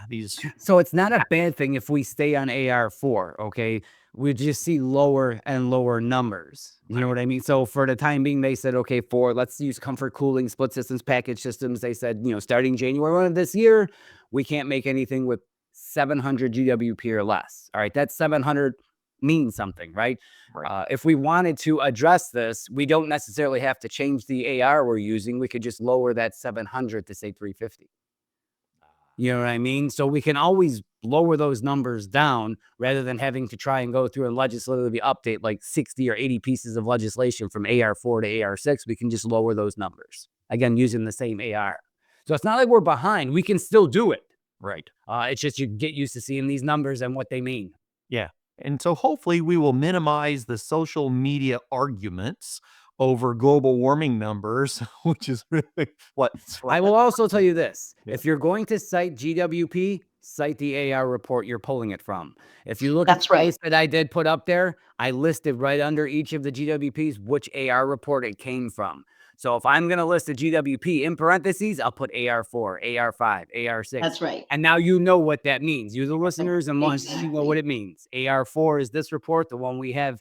These So it's not a bad thing if we stay on AR4, okay? We just see lower and lower numbers. You know what I mean? So for the time being, they said, okay, let's use comfort cooling, split systems, package systems. They said, starting January 1 of this year, we can't make anything with 700 GWP or less. All right, that 700 means something, right? If we wanted to address this, we don't necessarily have to change the AR we're using. We could just lower that 700 to say 350. You know what I mean? So we can always lower those numbers down rather than having to try and go through and legislatively update like 60 or 80 pieces of legislation from AR4 to AR6. We can just lower those numbers, again, using the same AR. So it's not like we're behind. We can still do it. Right. It's just you get used to seeing these numbers and what they mean. Yeah. And so hopefully we will minimize the social media arguments over global warming numbers, which is really what I will also tell you this. Yeah. If you're going to cite GWP, cite the AR report you're pulling it from. If you look That's at the right. list that I did put up there, I listed right under each of the GWPs which AR report it came from. So if I'm going to list a GWP in parentheses, I'll put AR4, AR5, AR6. That's right. And now you know what that means. You, the listeners, and you know what it means. AR4 is this report, the one we have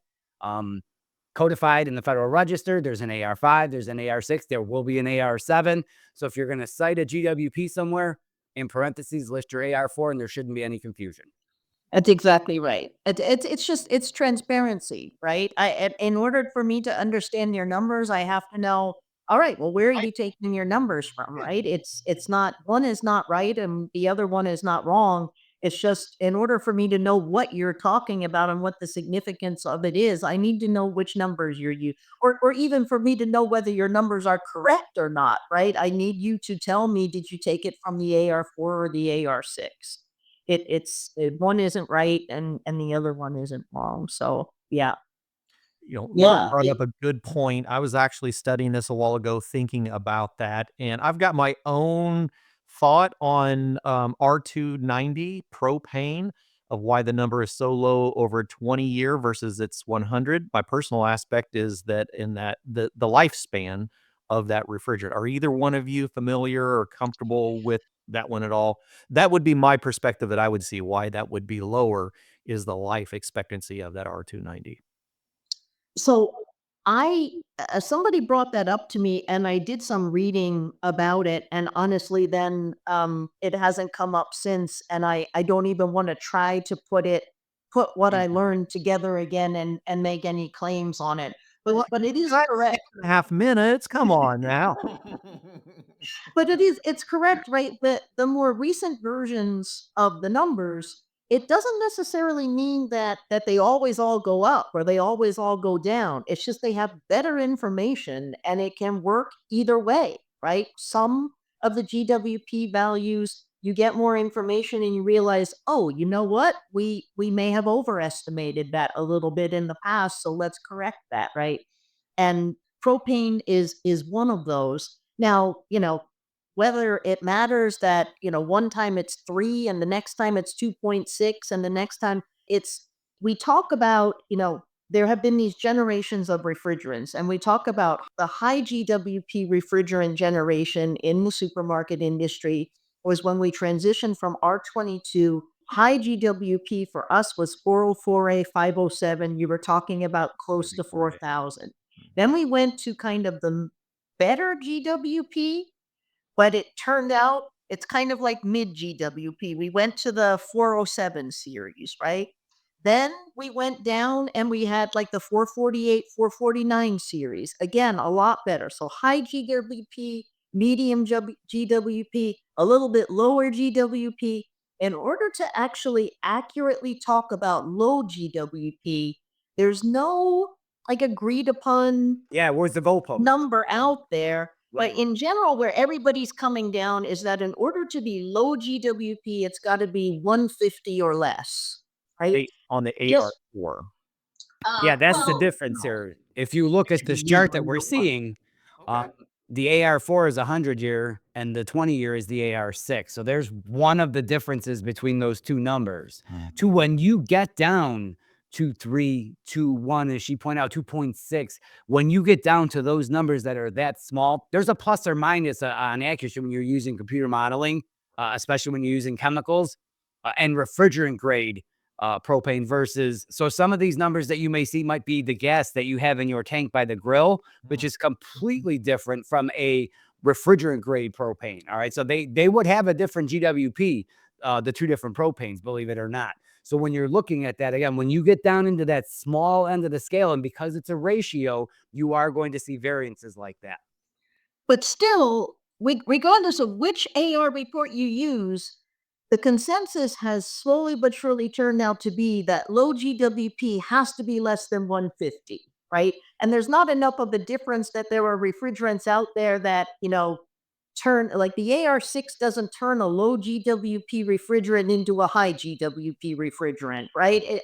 codified in the Federal Register. There's an AR5, there's an AR6, there will be an AR7. So if you're going to cite a GWP somewhere, in parentheses, list your AR4, and there shouldn't be any confusion. That's exactly right. It's transparency, right? In order for me to understand your numbers, I have to know, all right, well, where are you taking your numbers from, right? It's not, one is not right and the other one is not wrong. It's just, in order for me to know what you're talking about and what the significance of it is, I need to know which numbers you're using, or even for me to know whether your numbers are correct or not, right? I need you to tell me, did you take it from the AR4 or the AR6? One isn't right and the other one isn't wrong. So yeah. Mark brought up a good point. I was actually studying this a while ago, thinking about that, and I've got my own thought on R290 propane, of why the number is so low over a 20-year versus its 100. My personal aspect is that in that the lifespan of that refrigerant. Are either one of you familiar or comfortable with that one at all? That would be my perspective that I would see why that would be lower, is the life expectancy of that R290. So somebody brought that up to me and I did some reading about it, and honestly then it hasn't come up since, and I don't even want to try to put what I learned together again and make any claims on it. But it is correct. 6.5 minutes. Come on now. But it's correct, right? The more recent versions of the numbers, it doesn't necessarily mean that they always all go up or they always all go down. It's just they have better information and it can work either way, right? Some of the GWP values, you get more information and you realize, oh, you know what? We may have overestimated that a little bit in the past, so let's correct that, right? And propane is one of those. Now, whether it matters that, one time it's 3 and the next time it's 2.6 and the next time we talk about, there have been these generations of refrigerants, and we talk about the high GWP refrigerant generation in the supermarket industry was when we transitioned from R22. High GWP for us was 404A, 507. You were talking about close to 4,000. Then we went to kind of the better GWP, but it turned out it's kind of like mid GWP. We went to the 407 series, right? Then we went down and we had like the 448, 449 series. Again, a lot better. So high GWP, medium GWP, a little bit lower GWP. In order to actually accurately talk about low GWP, there's no like agreed upon where's the goalpost? number out there. Right. But in general, where everybody's coming down is that in order to be low GWP, it's got to be 150 or less, right? On the Yes. AR4. Yeah, that's the Well, difference here. If you look at this chart that we're seeing, the AR4 is 100-year and the 20-year is the AR6. So there's one of the differences between those two numbers. To when you get down to 3, 2, 1, as she pointed out, 2.6, when you get down to those numbers that are that small, there's a plus or minus on accuracy when you're using computer modeling, especially when you're using chemicals and refrigerant grade propane versus, so some of these numbers that you may see might be the gas that you have in your tank by the grill, which is completely different from a refrigerant grade propane. All right. So they would have a different GWP, the two different propanes, believe it or not. So when you're looking at that, again, when you get down into that small end of the scale, and because it's a ratio, you are going to see variances like that. but still, regardless of which AR report you use, the consensus has slowly but surely turned out to be that low GWP has to be less than 150, right? And there's not enough of a difference that there are refrigerants out there that, turn, like the AR6 doesn't turn a low GWP refrigerant into a high GWP refrigerant, right?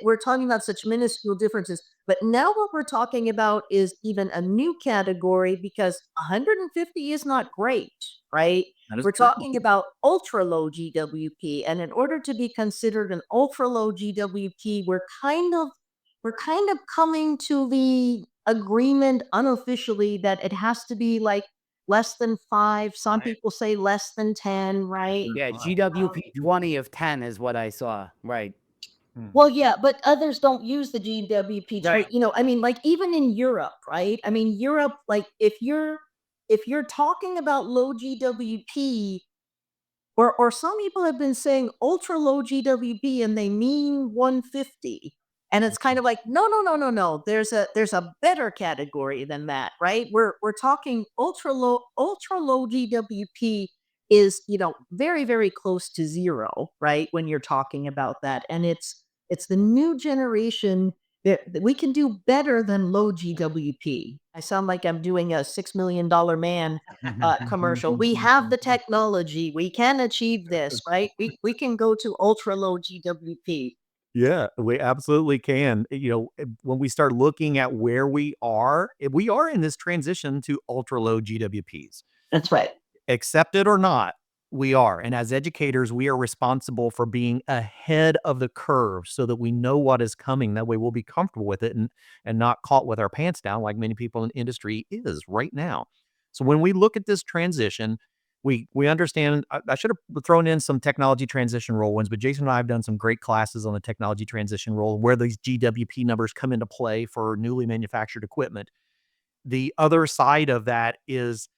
We're talking about such minuscule differences. But now what we're talking about is even a new category because 150 is not great, right? We're talking about ultra low GWP. And in order to be considered an ultra low GWP, we're kind of coming to the agreement unofficially that it has to be like less than 5. Some people say less than 10, right? Yeah, GWP 20 of 10 is what I saw. Right. Well, yeah, but others don't use the GWP. Right. Like even in Europe, right? Europe, like if you're talking about low GWP, or some people have been saying ultra low GWP and they mean 150. And it's kind of like, no. There's a better category than that, right? We're talking ultra low GWP is, very, very close to zero, right? When you're talking about that. And it's the new generation that we can do better than low GWP. I sound like I'm doing a $6 million man commercial. We have the technology. We can achieve this, right? We can go to ultra low GWP. Yeah, we absolutely can. When we start looking at where we are in this transition to ultra low GWPs. That's right. Accept it or not, we are. And as educators, we are responsible for being ahead of the curve so that we know what is coming. That way we'll be comfortable with it and not caught with our pants down like many people in the industry is right now. So when we look at this transition, we understand. I should have thrown in some technology transition role ones, but Jason and I have done some great classes on the technology transition role where these GWP numbers come into play for newly manufactured equipment. The other side of that is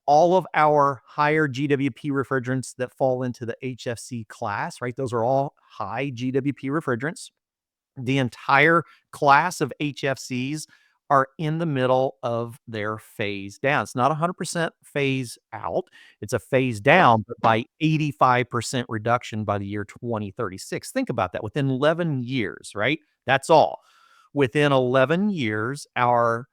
all of our higher GWP refrigerants that fall into the HFC class, right? Those are all high GWP refrigerants. The entire class of HFCs are in the middle of their phase down. It's not 100% phase out. It's a phase down, but by 85% reduction by the year 2036. Think about that. Within 11 years, right? That's all. Within 11 years, our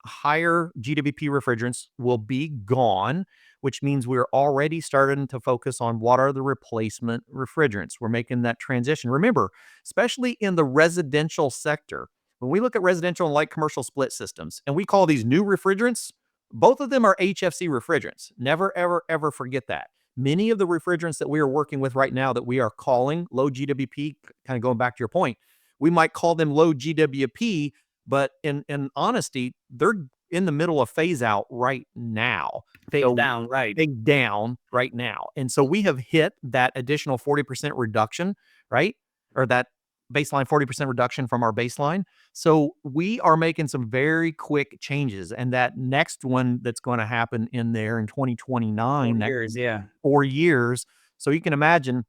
higher GWP refrigerants will be gone, which means we're already starting to focus on what are the replacement refrigerants. We're making that transition. Remember, especially in the residential sector, when we look at residential and light commercial split systems, and we call these new refrigerants, both of them are HFC refrigerants. Never, ever, ever forget that. Many of the refrigerants that we are working with right now that we are calling low GWP, kind of going back to your point, We might call them low GWP, but in honesty, they're in the middle of phase out right now. Phase So down, right? big down right now. And so we have hit that additional 40% reduction, right? Or that baseline 40% reduction from our baseline. So we are making some very quick changes. And that next one that's going to happen in there in 2029, 4 years, yeah. 4 years. So you can imagine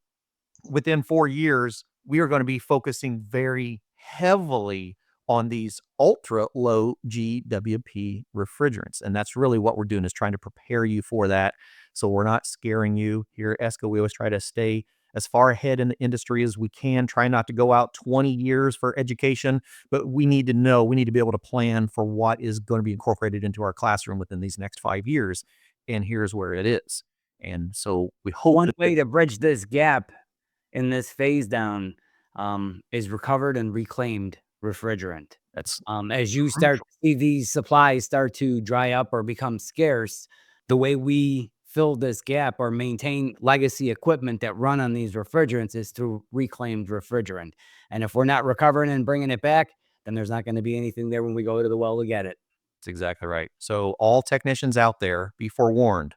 within 4 years, we are going to be focusing very heavily on these ultra low GWP refrigerants. And that's really what we're doing, is trying to prepare you for that. So we're not scaring you. Here at ESCO, we always try to stay as far ahead in the industry as we can, try not to go out 20 years for education, but we need to know, we need to be able to plan for what is going to be incorporated into our classroom within these next 5 years. And here's where it is. And so we hope One way to bridge this gap in this phase down is recovered and reclaimed refrigerant. that's As you start to see these supplies start to dry up or become scarce, the way we fill this gap or maintain legacy equipment that run on these refrigerants is through reclaimed refrigerant. And if we're not recovering and bringing it back, then there's not going to be anything there when we go to the well to get it. That's exactly right. So all technicians out there, be forewarned,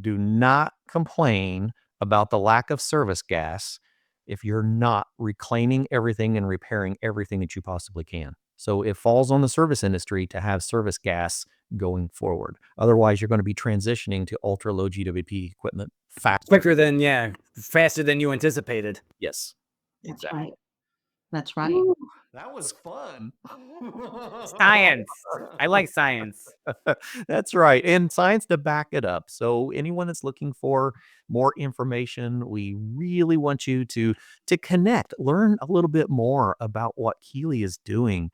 do not complain about the lack of service gas if you're not reclaiming everything and repairing everything that you possibly can. So it falls on the service industry to have service gas going forward. Otherwise, you're going to be transitioning to ultra low GWP equipment faster than you anticipated. Yes. That's right. That's right. Woo, that was fun. Science. I like science. That's right. And science to back it up. So anyone that's looking for more information, we really want you to connect, learn a little bit more about what Keilly is doing.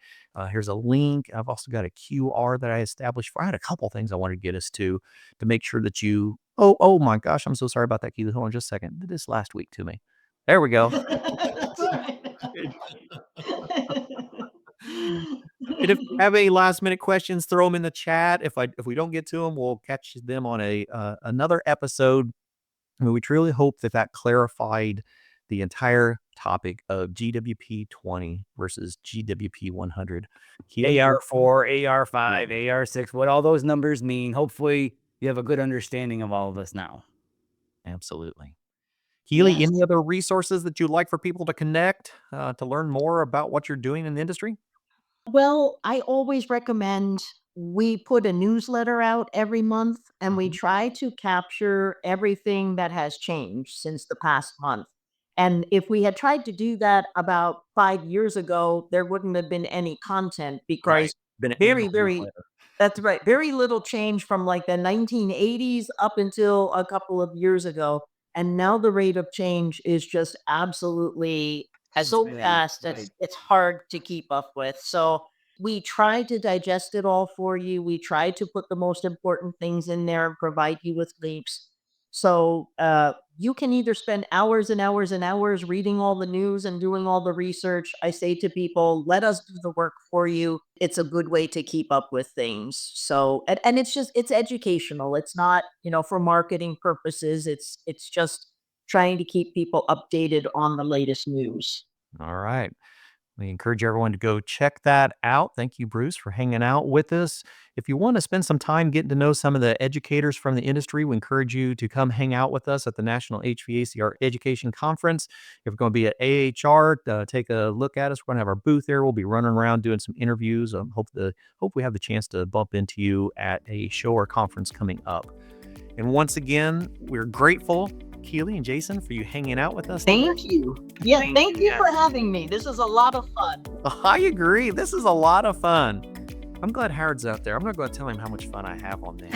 Here's a link. I've also got a QR that I established I had a couple things I wanted to get us to make sure that you, oh my gosh, I'm so sorry about that, Keilly. Hold on just a second. Did this last week to me. There we go. And if you have any last minute questions, throw them in the chat. If we don't get to them, we'll catch them on another episode. I mean, we truly hope that clarified the entire topic of GWP 20 versus GWP 100. AR4, AR5, AR6, what all those numbers mean. Hopefully you have a good understanding of all of this now. Absolutely. Keilly, Yes. any other resources that you'd like for people to connect to learn more about what you're doing in the industry? Well, I always recommend we put a newsletter out every month and we try to capture everything that has changed since the past month. And if we had tried to do that about 5 years ago, there wouldn't have been any content because Been an very, email very, newsletter. that's right, very little change from like the 1980s up until a couple of years ago. And now the rate of change is just absolutely so Escalating, fast. right. It's hard to keep up with. So we try to digest it all for you. We try to put the most important things in there and provide you with links. So you can either spend hours and hours and hours reading all the news and doing all the research. I say to people, let us do the work for you. It's a good way to keep up with things. So and it's educational. It's not, for marketing purposes. It's just trying to keep people updated on the latest news. All right. We encourage everyone to go check that out. Thank you, Bruce, for hanging out with us. If you want to spend some time getting to know some of the educators from the industry, we encourage you to come hang out with us at the National HVAC Education Conference. If you're going to be at AHR, take a look at us. We're going to have our booth there. We'll be running around doing some interviews. Hope we have the chance to bump into you at a show or conference coming up. And once again, we're grateful, Keilly and Jason, for you hanging out with us. Thank you. Yeah, thank you you. for having me. This is a lot of fun. I agree. This is a lot of fun. I'm glad Howard's out there. I'm not going to tell him how much fun I have on there.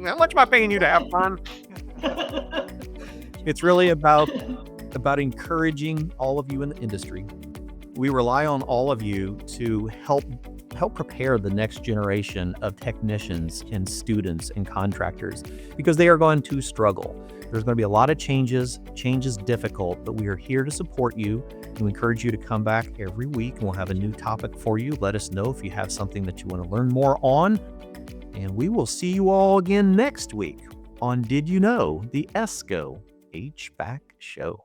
How much am I paying you to have fun? It's really about encouraging all of you in the industry. We rely on all of you to help prepare the next generation of technicians and students and contractors, because they are going to struggle. There's going to be a lot of changes. Change is difficult, but we are here to support you. We encourage you to come back every week and we'll have a new topic for you. Let us know if you have something that you want to learn more on. And we will see you all again next week on Did You Know? The ESCO HVAC Show.